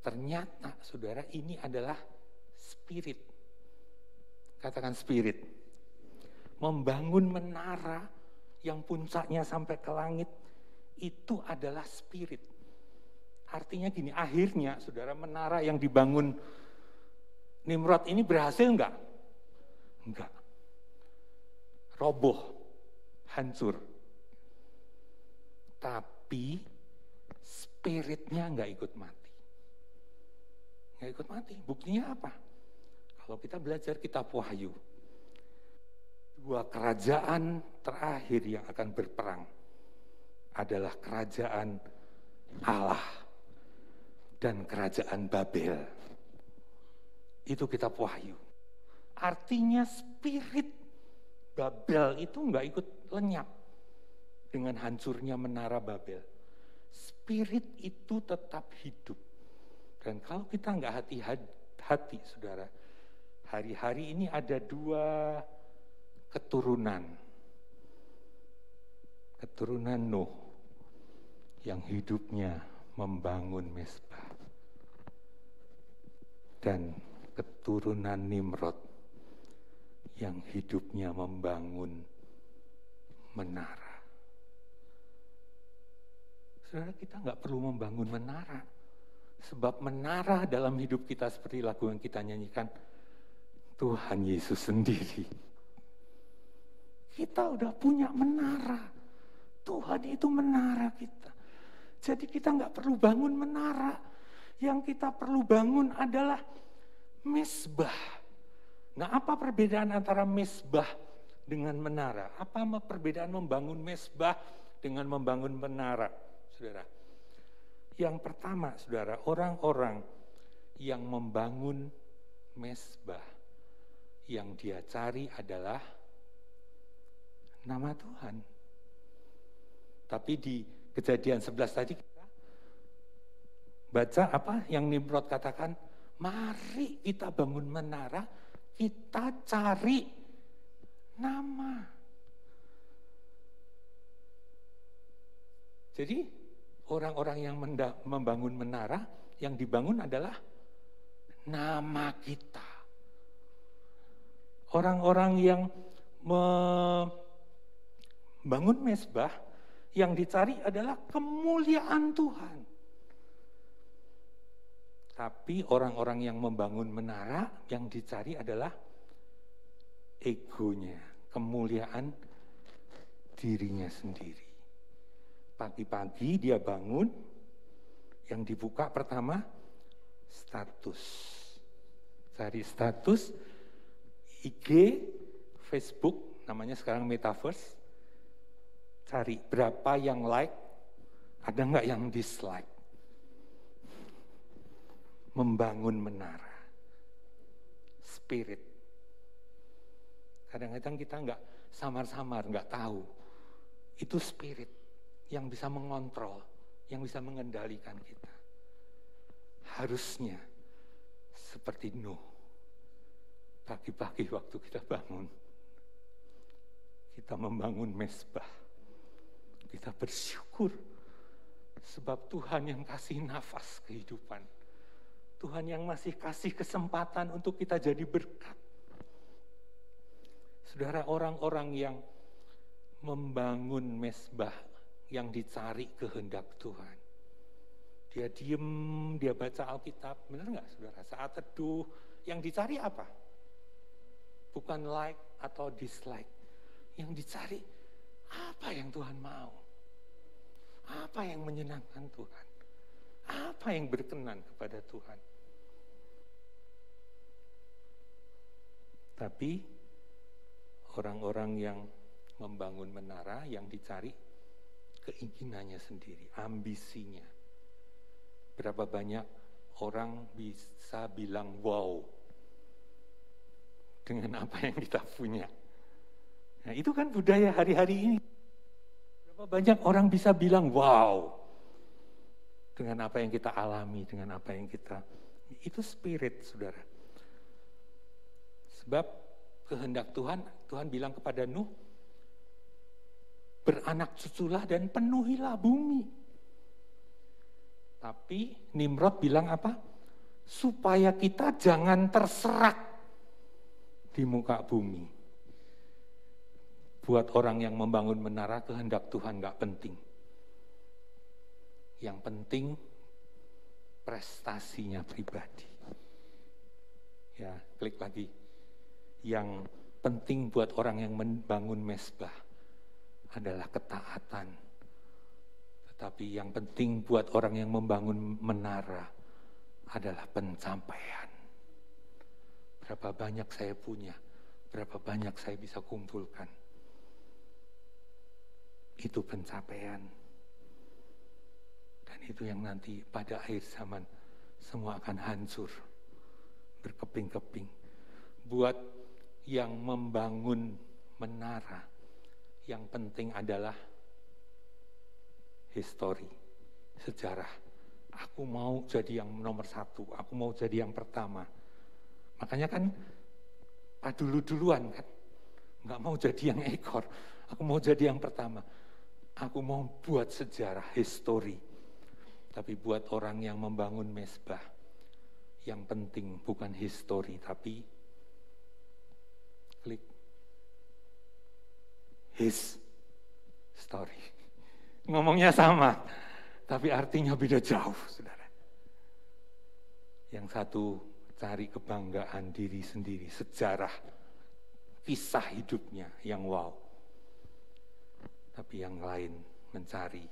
Ternyata saudara, ini adalah spirit. Katakan spirit. Membangun menara yang puncaknya sampai ke langit, itu adalah spirit. Artinya gini, akhirnya saudara, menara yang dibangun Nimrod ini berhasil enggak? Enggak. Roboh, hancur. Tapi spiritnya enggak ikut mati. Enggak ikut mati. Buktinya apa? Kalau kita belajar kitab Wahyu, dua kerajaan terakhir yang akan berperang adalah kerajaan Allah dan kerajaan Babel. Itu kitab Wahyu. Artinya spirit Babel itu enggak ikut lenyap dengan hancurnya menara Babel. Spirit itu tetap hidup. Dan kalau kita enggak hati-hati, saudara, hari-hari ini ada dua keturunan. Keturunan Nuh yang hidupnya membangun mezbah. Dan keturunan Nimrod yang hidupnya membangun menara. Saudara, kita nggak perlu membangun menara. Sebab menara dalam hidup kita seperti lagu yang kita nyanyikan, Tuhan Yesus sendiri. Kita udah punya menara. Tuhan itu menara kita. Jadi kita nggak perlu bangun menara. Yang kita perlu bangun adalah mezbah. Nah, apa perbedaan antara mezbah dengan menara? Apa perbedaan membangun mezbah dengan membangun menara, saudara? Yang pertama, saudara, orang-orang yang membangun mezbah, yang dia cari adalah nama Tuhan. Tapi di Kejadian 11 tadi kita baca apa yang Nimrod katakan, mari kita bangun menara, kita cari nama. Jadi orang-orang yang membangun menara, yang dibangun adalah nama kita. Orang-orang yang membangun mezbah, yang dicari adalah kemuliaan Tuhan. Tapi orang-orang yang membangun menara, yang dicari adalah egonya, kemuliaan dirinya sendiri. Pagi-pagi dia bangun, yang dibuka pertama, status. Cari status, IG, Facebook, namanya sekarang Metaverse. Cari berapa yang like, ada nggak yang dislike. Membangun menara. Spirit. Kadang-kadang kita nggak samar-samar, nggak tahu. Itu spirit yang bisa mengontrol, yang bisa mengendalikan kita. Harusnya seperti Nuh. Pagi-pagi waktu kita bangun, kita membangun mezbah. Kita bersyukur sebab Tuhan yang kasih nafas kehidupan. Tuhan yang masih kasih kesempatan untuk kita jadi berkat. Saudara, orang-orang yang membangun mezbah yang dicari kehendak Tuhan. Dia diem, dia baca Alkitab. Benar nggak saudara? Saat teduh, yang dicari apa? Bukan like atau dislike. Yang dicari, apa yang Tuhan mau? Apa yang menyenangkan Tuhan? Apa yang berkenan kepada Tuhan? Tapi orang-orang yang membangun menara, yang dicari keinginannya sendiri, ambisinya. Berapa banyak orang bisa bilang wow dengan apa yang kita punya. Nah, itu kan budaya hari-hari ini. Berapa banyak orang bisa bilang wow dengan apa yang kita alami, dengan apa yang kita, itu spirit, saudara. Sebab kehendak Tuhan, Tuhan bilang kepada Nuh, beranak cuculah dan penuhilah bumi. Tapi Nimrod bilang apa? Supaya kita jangan terserak di muka bumi. Buat orang yang membangun menara, kehendak Tuhan gak penting. Yang penting prestasinya pribadi. Ya, klik lagi. Yang penting buat orang yang membangun mezbah adalah ketaatan. Tetapi yang penting buat orang yang membangun menara adalah pencapaian. Berapa banyak saya punya, berapa banyak saya bisa kumpulkan. Itu pencapaian. Dan itu yang nanti pada akhir zaman semua akan hancur, berkeping-keping. Buat yang membangun menara, yang penting adalah histori, sejarah. Aku mau jadi yang nomor satu, aku mau jadi yang pertama. Makanya kan dulu-duluan kan, nggak mau jadi yang ekor, aku mau jadi yang pertama. Aku mau buat sejarah, histori. Tapi buat orang yang membangun mezbah, yang penting bukan histori, tapi klik his story. Ngomongnya sama, tapi artinya beda jauh, saudara. Yang satu cari kebanggaan diri sendiri, sejarah, kisah hidupnya yang wow. Tapi yang lain mencari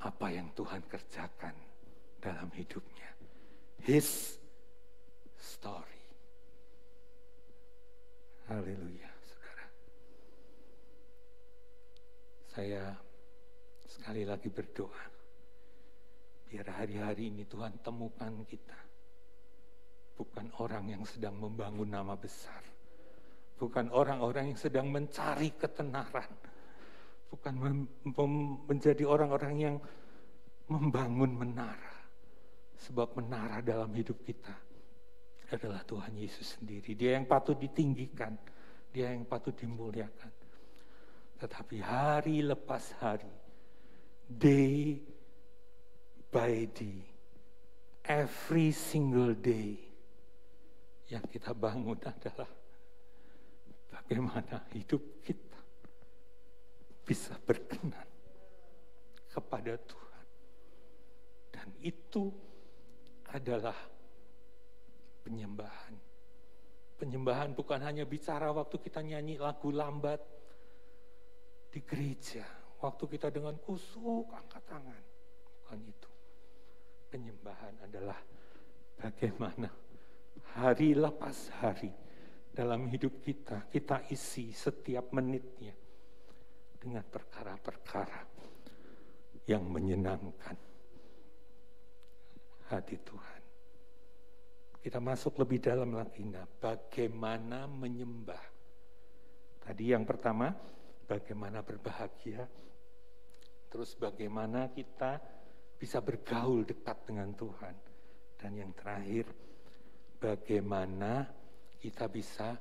apa yang Tuhan kerjakan dalam hidupnya. His story. Haleluya, saudara. Saya sekali lagi berdoa, biar hari-hari ini Tuhan temukan kita. Bukan orang yang sedang membangun nama besar. Bukan orang-orang yang sedang mencari ketenaran. bukan menjadi orang-orang yang membangun menara. Sebab menara dalam hidup kita adalah Tuhan Yesus sendiri. Dia yang patut ditinggikan, dia yang patut dimuliakan. Tetapi hari lepas hari, day by day, every single day, yang kita bangun adalah bagaimana hidup kita bisa berkenan kepada Tuhan. Dan itu adalah penyembahan. Penyembahan bukan hanya bicara waktu kita nyanyi lagu lambat di gereja, waktu kita dengan kusuk angkat tangan. Bukan itu. Penyembahan adalah bagaimana hari lepas hari dalam hidup kita, kita isi setiap menitnya dengan perkara-perkara yang menyenangkan hati Tuhan. Kita masuk lebih dalam lagi, bagaimana menyembah. Tadi yang pertama, bagaimana berbahagia. Terus bagaimana kita bisa bergaul dekat dengan Tuhan. Dan yang terakhir, bagaimana kita bisa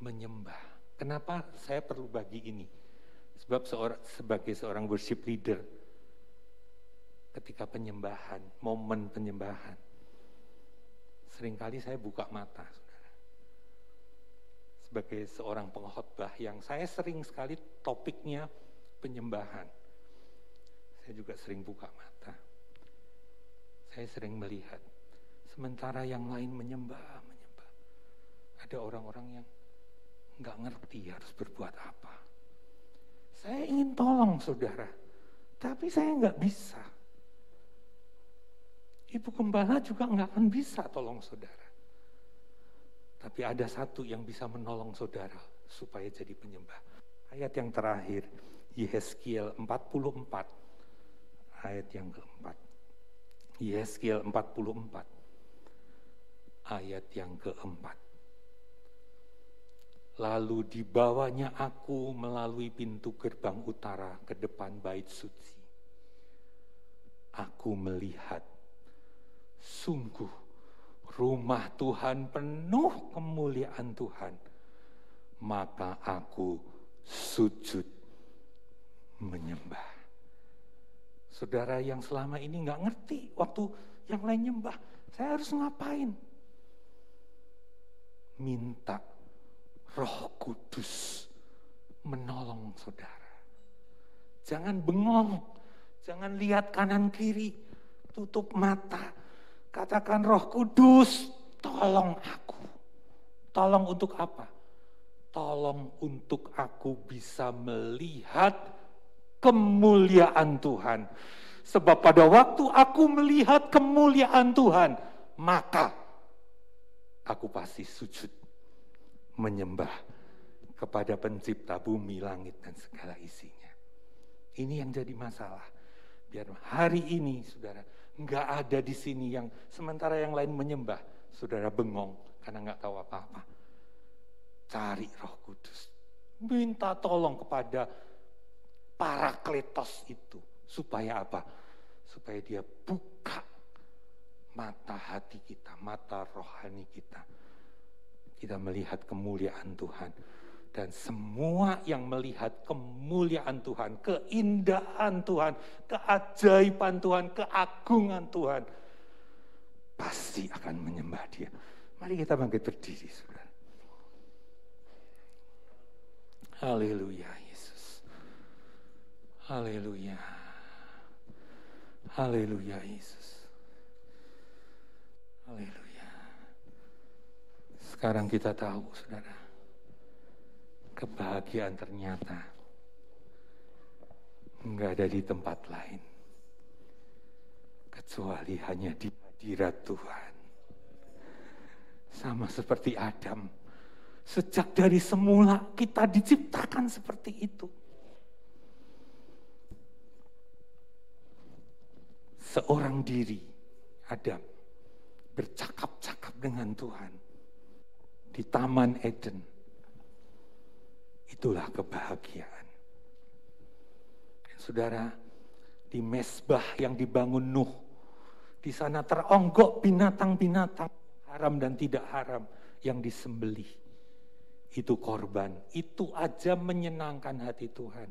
menyembah. Kenapa saya perlu bagi ini? Sebab sebagai seorang worship leader, ketika penyembahan, momen penyembahan, seringkali saya buka mata, saudara. Sebagai seorang pengkhotbah yang saya sering sekali topiknya penyembahan, saya juga sering buka mata. Saya sering melihat, sementara yang lain menyembah. Ada orang-orang yang nggak ngerti harus berbuat apa. Saya ingin tolong saudara, tapi saya nggak bisa. Ibu gembala juga nggak akan bisa tolong saudara. Tapi ada satu yang bisa menolong saudara supaya jadi penyembah. Ayat yang terakhir, Yehezkiel 44, ayat yang keempat. Yehezkiel 44, ayat yang keempat. Lalu dibawanya aku melalui pintu gerbang utara ke depan bait suci. Aku melihat, sungguh rumah Tuhan penuh kemuliaan Tuhan. Maka aku sujud menyembah. Saudara yang selama ini gak ngerti waktu yang lain nyembah, saya harus ngapain? Minta Roh Kudus menolong saudara. Jangan bengong, jangan lihat kanan kiri, tutup mata. Katakan, Roh Kudus, tolong aku. Tolong untuk apa? Tolong untuk aku bisa melihat kemuliaan Tuhan. Sebab pada waktu aku melihat kemuliaan Tuhan, maka aku pasti sujud menyembah kepada pencipta bumi, langit, dan segala isinya. Ini yang jadi masalah. Biar hari ini, saudara, nggak ada di sini yang sementara yang lain menyembah, saudara bengong karena nggak tahu apa-apa. Cari Roh Kudus. Minta tolong kepada Parakletos itu. Supaya apa? Supaya dia buka mata hati kita, mata rohani kita. Kita melihat kemuliaan Tuhan. Dan semua yang melihat kemuliaan Tuhan, keindahan Tuhan, keajaiban Tuhan, keagungan Tuhan, pasti akan menyembah Dia. Mari kita bangkit berdiri, saudara. Haleluya, Yesus. Haleluya. Haleluya, Yesus. Haleluya. Sekarang kita tahu, saudara, kebahagiaan ternyata enggak ada di tempat lain kecuali hanya di hadirat Tuhan. Sama seperti Adam, sejak dari semula kita diciptakan seperti itu. Seorang diri, Adam, bercakap-cakap dengan Tuhan di Taman Eden. Itulah kebahagiaan. Saudara, di mezbah yang dibangun Nuh, di sana teronggok binatang-binatang haram dan tidak haram yang disembelih. Itu korban, itu aja menyenangkan hati Tuhan.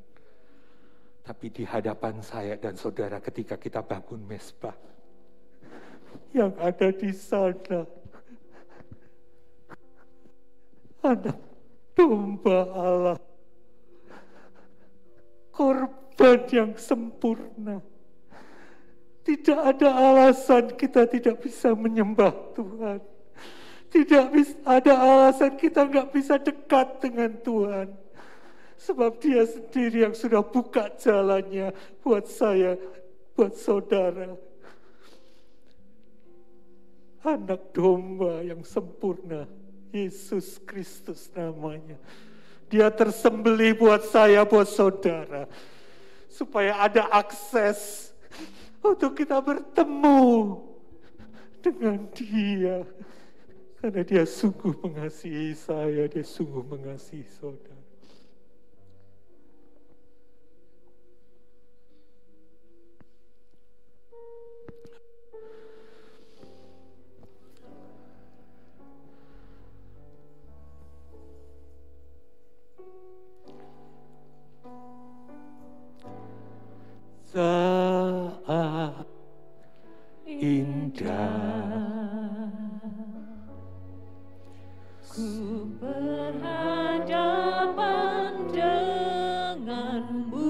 Tapi di hadapan saya dan saudara ketika kita bangun mezbah, yang ada di sana anak domba Allah, korban yang sempurna. Tidak ada alasan kita tidak bisa menyembah Tuhan. Tidak ada alasan kita nggak bisa dekat dengan Tuhan. Sebab Dia sendiri yang sudah buka jalannya buat saya, buat saudara. Anak domba yang sempurna, Yesus Kristus namanya. Dia tersembelih buat saya, buat saudara. Supaya ada akses untuk kita bertemu dengan Dia. Karena Dia sungguh mengasihi saya, Dia sungguh mengasihi saudara. Saat indah ku berhadapan denganmu,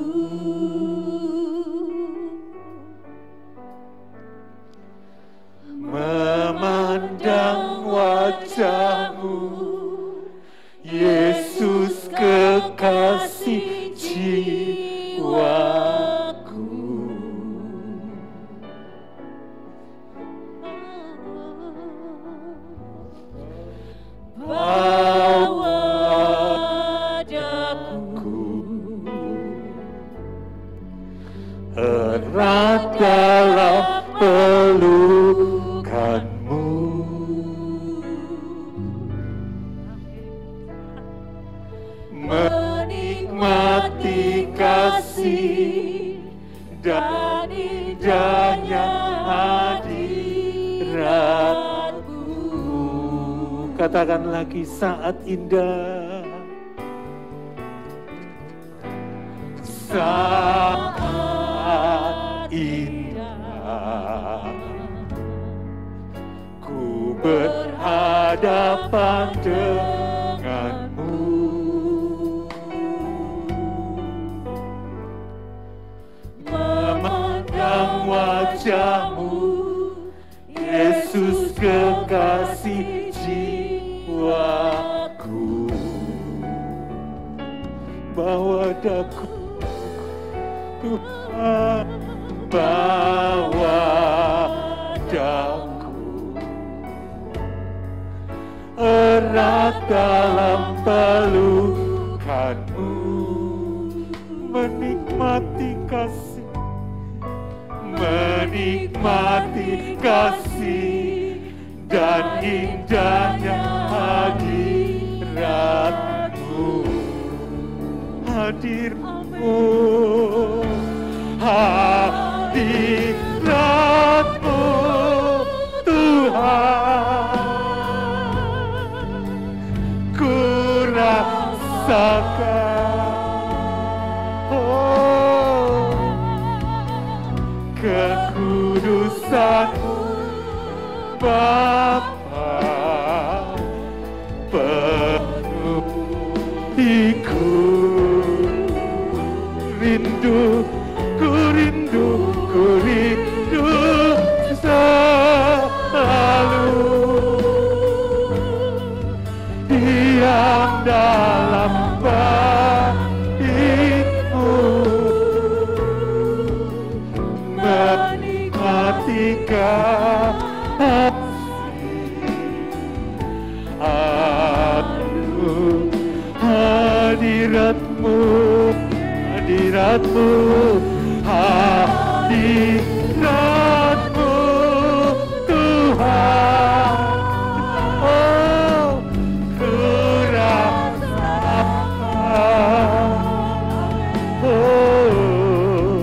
memandang wajahmu, Yesus kekasih jiwa. Erat dalam pelukanmu, menikmati kasih dan indahnya hadiratmu. Katakan lagi, saat indah, saat indah, ku berhadapan denganmu, memandang wajahmu, Yesus kekasih jiwaku. Bawa daku Tuhan, bawa daku, erat dalam pelukanmu, menikmati kasih, menikmati kasih dan indahnya hadiratmu, hadirmu, hadiratmu Tuhan, ku rasakan, oh, kekudusan-Mu Bapa, penuhiku rindu, ku rindu selalu diam dalam baitmu, menikmati kasih. Aduh, hadiratmu, hadiratmu, hadiratmu Tuhan, oh, ku rasakan, oh,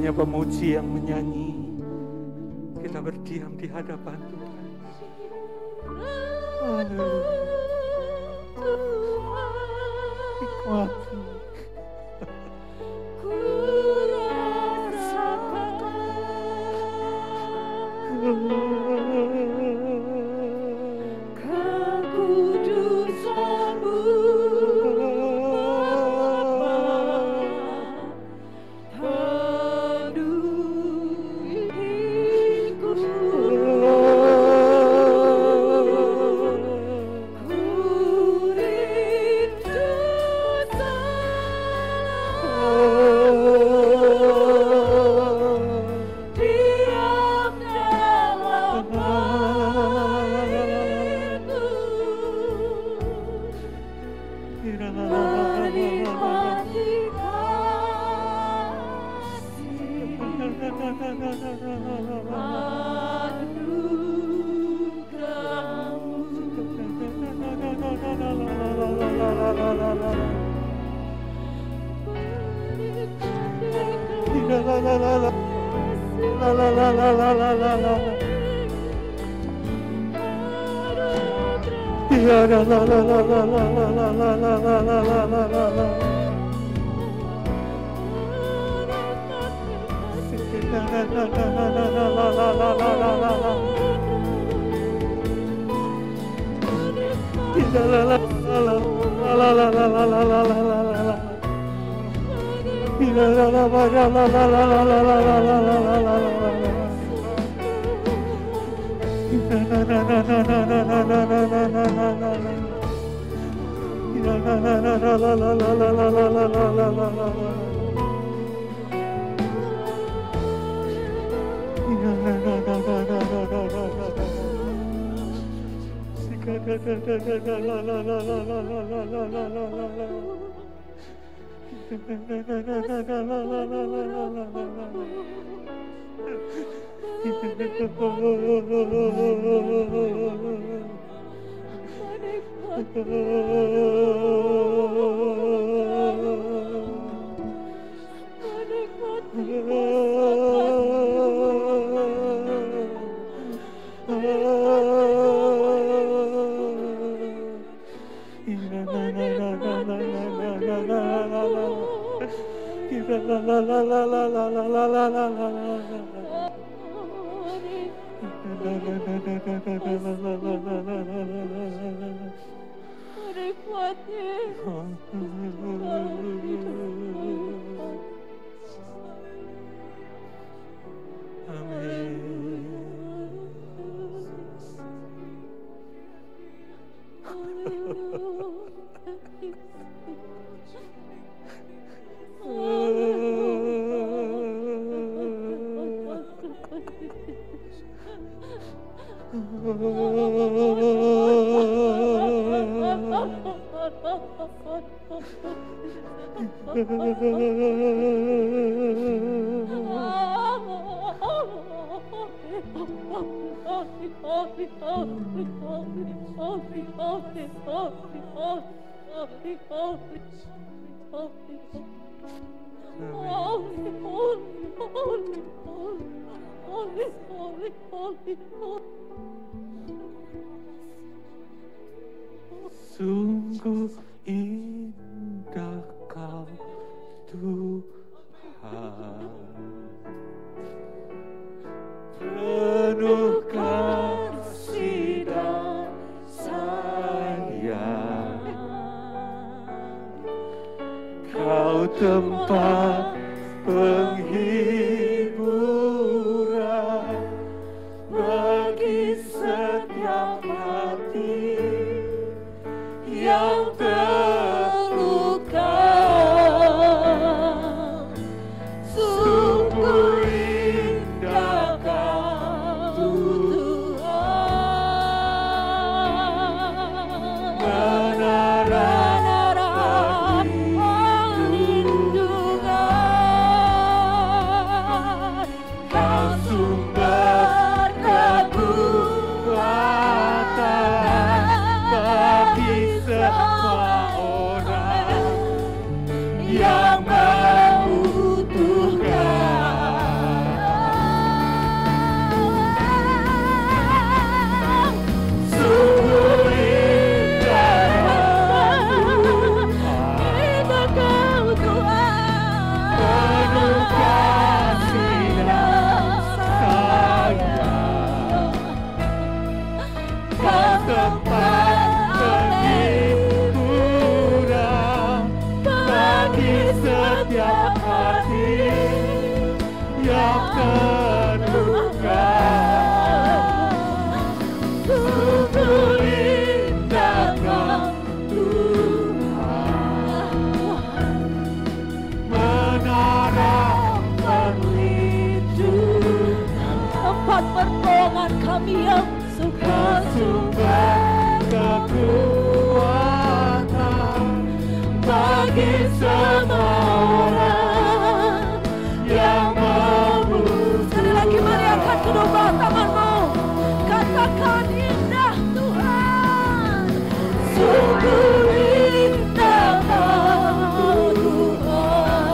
hanya pemuji yang menyanyi. Kita berdiam di hadapan Tuhan. Haleluya. Nikmati. Sungguh indah Kau Tuhan, penuh kasih dan sayang. Kau tempat penghiburan bagi setiap hati yang yang terluka. Sungguh indah Kau Tuhan, menara perlindungan, tempat pertolongan kami yang sumber kekuatan bagi semua orang yang membutuhkan. Sekali lagi mari angkat kedua tanganmu, katakan indah Tuhan, Sungguh indah Kau Tuhan,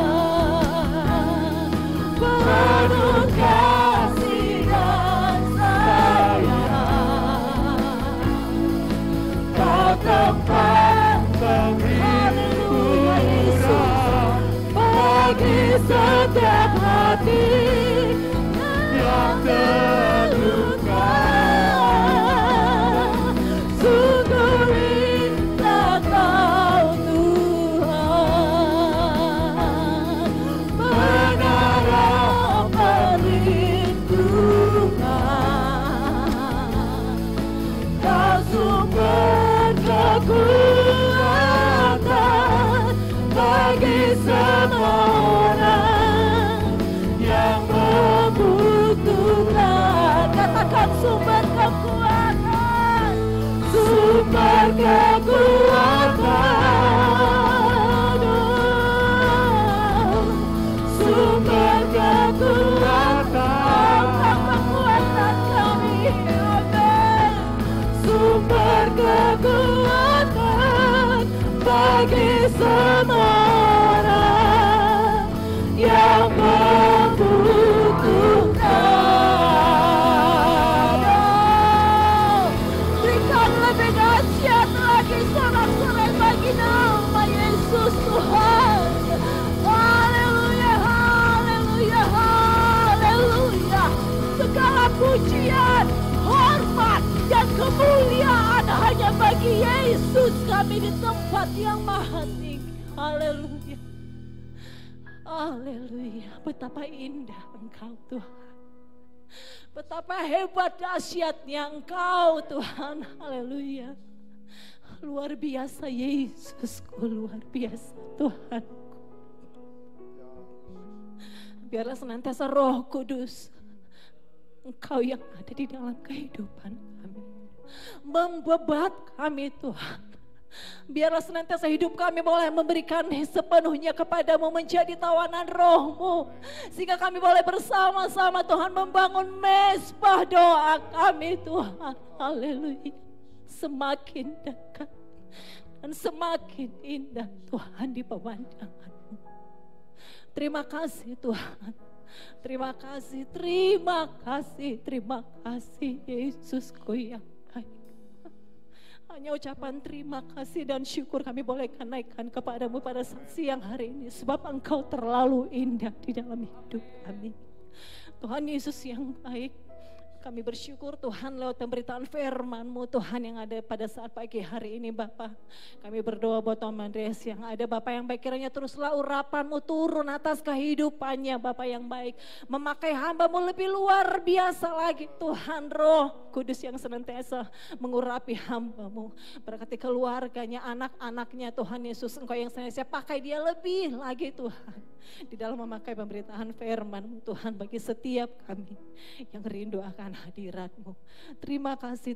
penuh kasih dan sayang, Kau tempat penghiburan bagi setiap hati yang terluka. Sungguh indah Kau Tuhan, menara perlindungan, Kau sumber kekuatan bagi semua orang Yang membutuhkan. Katakan sumber kekuatan, sumber kekuatan, sumber kekuatan, kekuatan kami, amin. Sumber kekuatan bagi semua orang yang membutuhkan. Berikan lebih dahsyat lagi sorak-sorai bagi nama Yesus Tuhan. Haleluya, haleluya, haleluya. Segala pujian, hormat, dan kemuliaan hanya bagi Yesus kami di tempat yang maha tinggi. Haleluya. Haleluya, betapa indah Engkau Tuhan. Betapa hebat dahsyatnya Engkau Tuhan. Haleluya. Luar biasa Yesusku, luar biasa Tuhan. Biarlah senantiasa Roh Kudus, Engkau yang ada di dalam kehidupan kami, membebat kami Tuhan. Biarlah senantiasa hidup kami boleh memberikan sepenuhnya kepadamu, menjadi tawanan Roh-Mu, sehingga kami boleh bersama-sama Tuhan membangun mezbah doa kami Tuhan. Haleluya. Semakin dekat dan semakin indah Tuhan di pemandangan-Mu. Terima kasih Tuhan. Terima kasih, terima kasih, terima kasih Yesusku yang baik. Hanya ucapan terima kasih dan syukur kami boleh naikkan kepadamu pada saat siang hari ini. Sebab Engkau terlalu indah di dalam hidup kami. Tuhan Yesus yang baik, kami bersyukur Tuhan lewat pemberitaan firman-Mu Tuhan yang ada pada saat pagi hari ini Bapa. Kami berdoa buat Om Andreas yang ada Bapa yang baik, kiranya teruslah urapan-Mu turun atas kehidupannya Bapa yang baik. Memakai hamba-Mu lebih luar biasa lagi Tuhan. Roh Kudus yang senantiasa mengurapi hamba-Mu. Berkati keluarganya, anak-anaknya Tuhan Yesus, Engkau yang senantiasa pakai dia lebih lagi Tuhan. Di dalam memakai pemberitaan firman-Mu Tuhan bagi setiap kami yang rindu akan hadirat-Mu. Terima kasih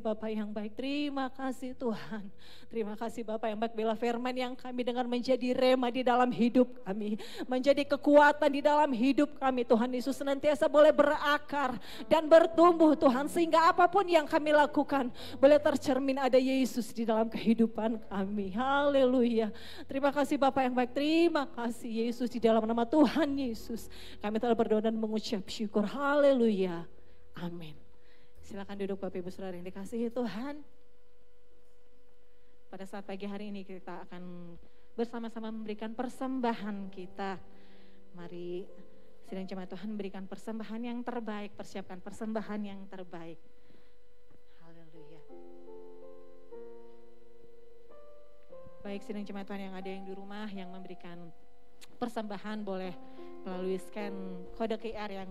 Bapak yang baik. Terima kasih Tuhan. Terima kasih Bapak yang baik, bila firman yang kami dengar menjadi rema di dalam hidup kami, menjadi kekuatan di dalam hidup kami Tuhan Yesus, senantiasa boleh berakar dan bertumbuh Tuhan, sehingga apapun yang kami lakukan boleh tercermin ada Yesus di dalam kehidupan kami. Haleluya. Terima kasih Bapak yang baik. Terima kasih Yesus, di dalam nama Tuhan Yesus kami telah berdoa dan mengucap syukur. Haleluya. Amin. Silakan duduk Bapak Ibu Saudara yang dikasihi Tuhan. Pada saat pagi hari ini kita akan bersama-sama memberikan persembahan kita. Mari sidang jemaat Tuhan berikan persembahan yang terbaik, persiapkan persembahan yang terbaik. Haleluya. Baik sidang jemaat Tuhan yang ada yang di rumah yang memberikan persembahan, boleh melalui scan kode QR yang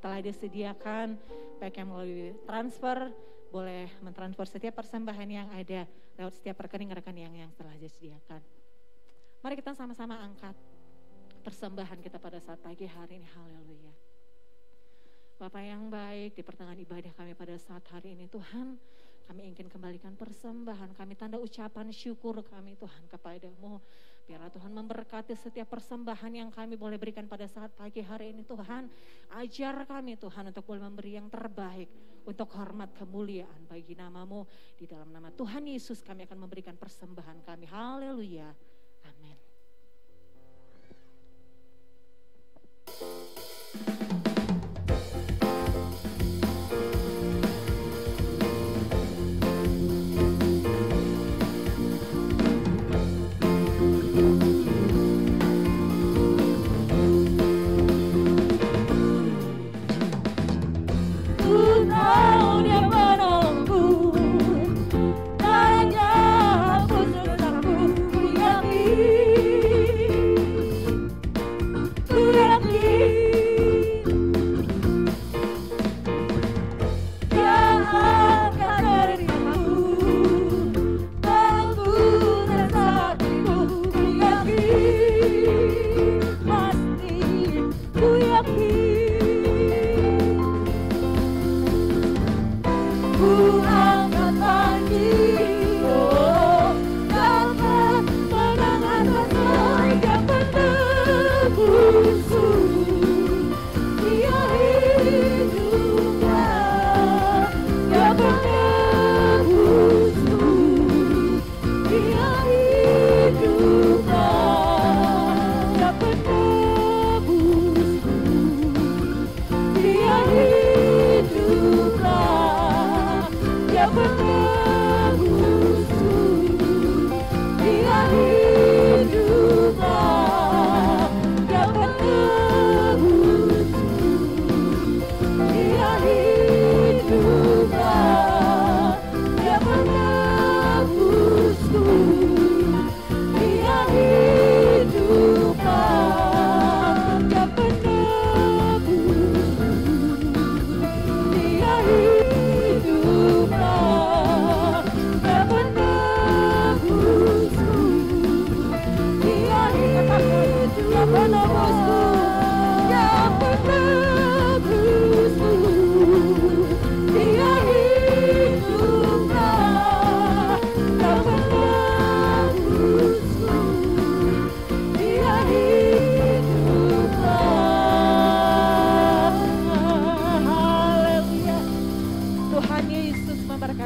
telah disediakan, baik yang melalui transfer, boleh mentransfer setiap persembahan yang ada lewat setiap rekening yang telah disediakan. Mari kita sama-sama angkat persembahan kita pada saat pagi hari ini. Haleluya. Bapa yang baik, di pertengahan ibadah kami pada saat hari ini Tuhan, kami ingin kembalikan persembahan kami, tanda ucapan syukur kami Tuhan kepadamu. Biarlah Tuhan memberkati setiap persembahan yang kami boleh berikan pada saat pagi hari ini Tuhan. Ajar kami Tuhan untuk boleh memberi yang terbaik untuk hormat kemuliaan bagi namamu. Di dalam nama Tuhan Yesus kami akan memberikan persembahan kami. Haleluya. Amin.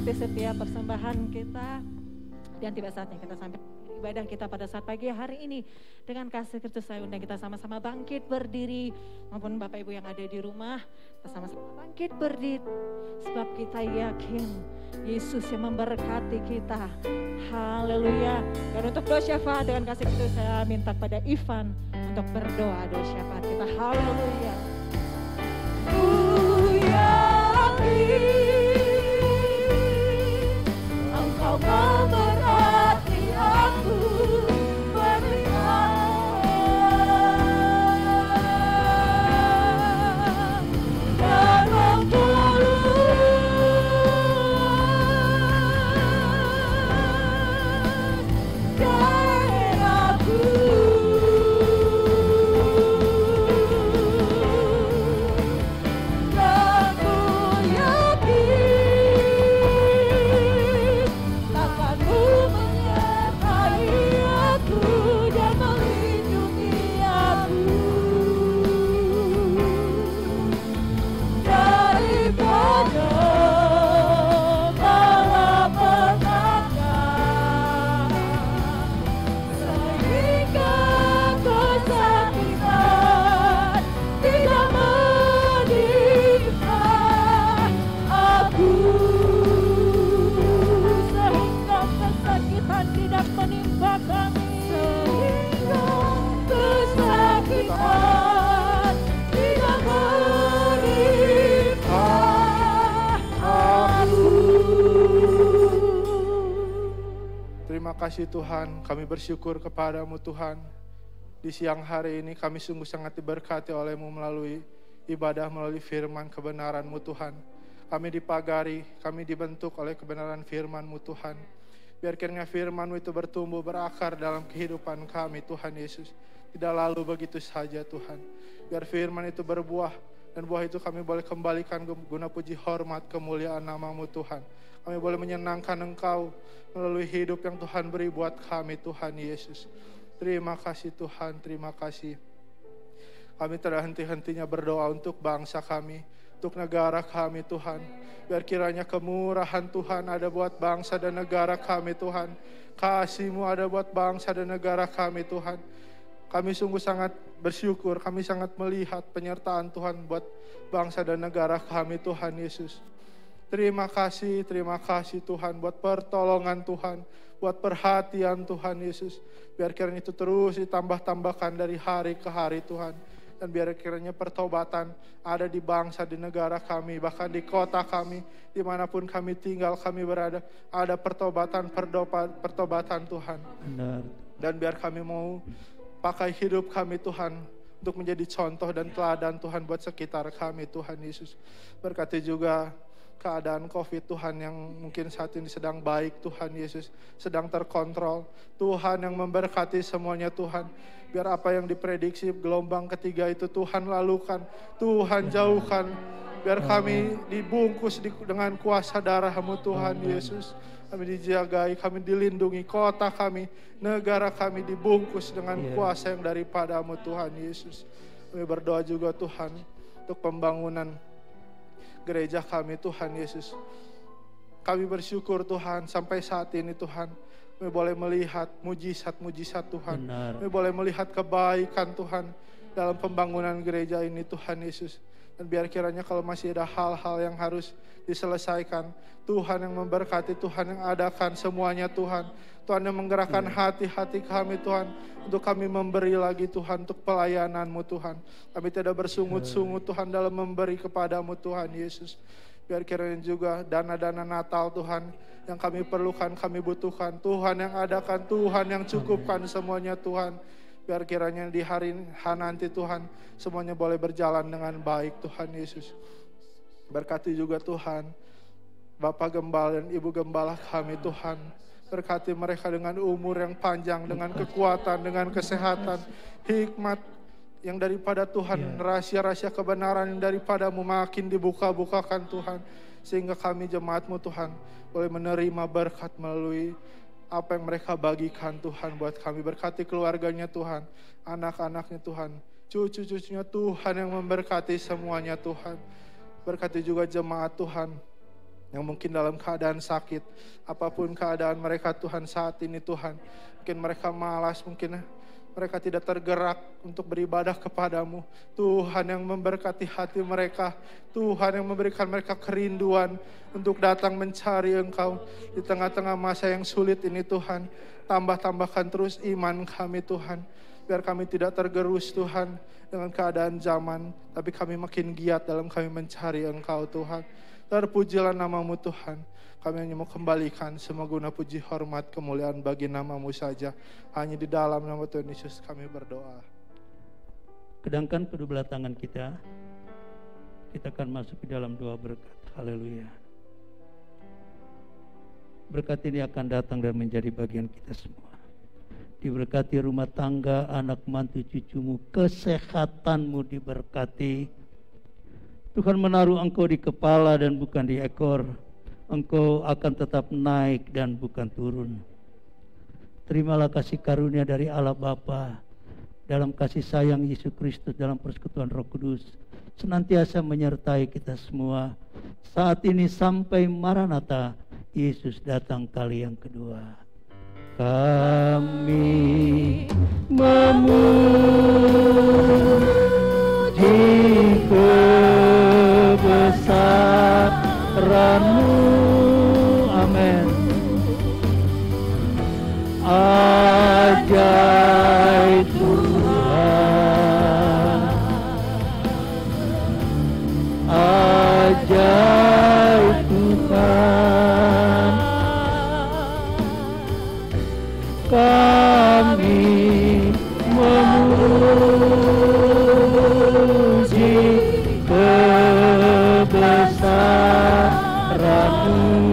Setiap persembahan kita, dan tiba saatnya kita sampai ibadah kita pada saat pagi hari ini. Dengan kasih Kristus saya undang kita sama-sama bangkit berdiri, maupun Bapak Ibu yang ada di rumah, kita sama-sama bangkit berdiri, sebab kita yakin Yesus yang memberkati kita. Haleluya. Dan untuk doa syafaat dengan kasih Kristus saya minta pada Ivan untuk berdoa doa syafaat kita. Haleluya. Kau memberkati aku berikan dalam mulus daerahku. Terima kasih Tuhan, kami bersyukur kepadamu Tuhan. Di siang hari ini kami sungguh sangat diberkati oleh-Mu melalui ibadah, melalui firman kebenaran-Mu Tuhan. Kami dipagari, kami dibentuk oleh kebenaran firman-Mu Tuhan. Biar kiranya firman-Mu itu bertumbuh, berakar dalam kehidupan kami Tuhan Yesus. Tidak lalu begitu saja Tuhan. Biar firman itu berbuah, dan buah itu kami boleh kembalikan guna puji hormat kemuliaan nama-Mu Tuhan. Kami boleh menyenangkan Engkau melalui hidup yang Tuhan beri buat kami Tuhan Yesus. Terima kasih Tuhan, terima kasih. Kami tidak henti-hentinya berdoa untuk bangsa kami, untuk negara kami Tuhan. Biar kiranya kemurahan Tuhan ada buat bangsa dan negara kami Tuhan. Kasih-Mu ada buat bangsa dan negara kami Tuhan. Kami sungguh sangat bersyukur, kami sangat melihat penyertaan Tuhan buat bangsa dan negara kami Tuhan Yesus. Terima kasih Tuhan buat pertolongan Tuhan, buat perhatian Tuhan Yesus. Biar kiranya itu terus ditambah-tambahkan dari hari ke hari Tuhan. Dan biar kiranya pertobatan ada di bangsa, di negara kami, bahkan di kota kami, dimanapun kami tinggal, kami berada, ada pertobatan Tuhan. Benar. Dan biar kami mau pakai hidup kami Tuhan untuk menjadi contoh dan teladan Tuhan buat sekitar kami Tuhan Yesus. Berkati juga keadaan COVID Tuhan yang mungkin saat ini sedang baik Tuhan Yesus, sedang terkontrol. Tuhan yang memberkati semuanya Tuhan. Biar apa yang diprediksi gelombang ketiga itu Tuhan lalukan, Tuhan jauhkan. Biar kami dibungkus dengan kuasa darah-Mu Tuhan Yesus. Kami dijagai, kami dilindungi, kota kami, negara kami dibungkus dengan kuasa yang daripada-Mu Tuhan Yesus. Kami berdoa juga Tuhan untuk pembangunan gereja kami Tuhan Yesus. Kami bersyukur Tuhan sampai saat ini Tuhan. Kami boleh melihat mujizat-mujizat Tuhan. Benar. Kami boleh melihat kebaikan Tuhan dalam pembangunan gereja ini Tuhan Yesus. Dan biar kiranya kalau masih ada hal-hal yang harus diselesaikan, Tuhan yang memberkati, Tuhan yang adakan semuanya Tuhan. Tuhan yang menggerakkan hati-hati kami Tuhan, untuk kami memberi lagi Tuhan, untuk pelayanan-Mu Tuhan. Kami tidak bersungut-sungut Tuhan dalam memberi kepada-Mu Tuhan Yesus. Biar kiranya juga dana-dana Natal Tuhan yang kami perlukan, kami butuhkan. Tuhan yang adakan, Tuhan yang cukupkan semuanya Tuhan. Biar kiranya di hari nanti Tuhan semuanya boleh berjalan dengan baik Tuhan Yesus. Berkati juga Tuhan Bapak Gembala dan Ibu Gembala kami Tuhan. Berkati mereka dengan umur yang panjang, dengan kekuatan, dengan kesehatan, hikmat yang daripada Tuhan, rahasia-rahasia kebenaran yang daripada-Mu makin dibuka-bukakan Tuhan. Sehingga kami jemaat-Mu Tuhan boleh menerima berkat melalui apa yang mereka bagikan Tuhan buat kami. Berkati keluarganya Tuhan, anak-anaknya Tuhan, cucu-cucunya Tuhan yang memberkati semuanya Tuhan. Berkati juga jemaat Tuhan yang mungkin dalam keadaan sakit, apapun keadaan mereka Tuhan saat ini Tuhan. Mungkin mereka malas, mungkin mereka tidak tergerak untuk beribadah kepada-Mu. Tuhan yang memberkati hati mereka, Tuhan yang memberikan mereka kerinduan untuk datang mencari Engkau di tengah-tengah masa yang sulit ini Tuhan. Tambah-tambahkan terus iman kami Tuhan, biar kami tidak tergerus Tuhan dengan keadaan zaman, tapi kami makin giat dalam kami mencari Engkau Tuhan. Terpujilah nama-Mu Tuhan. Kami hanya mau kembalikan semua guna puji hormat kemuliaan bagi nama-Mu saja. Hanya di dalam nama Tuhan Yesus kami berdoa. Kedangkan kedua belah tangan kita akan masuk ke dalam doa berkat. Haleluya. Berkat ini akan datang dan menjadi bagian kita semua. Diberkati rumah tangga, anak mantu cucumu, kesehatanmu diberkati. Tuhan menaruh engkau di kepala dan bukan di ekor. Engkau akan tetap naik dan bukan turun. Terimalah kasih karunia dari Allah Bapa, dalam kasih sayang Yesus Kristus, dalam persekutuan Roh Kudus, senantiasa menyertai kita semua, saat ini sampai Maranatha, Yesus datang kali yang kedua. Kami memuji kebesaran-Mu, amin. Ajaib Tuhan, ajaib Tuhan, kami memuji kebesaran-Mu.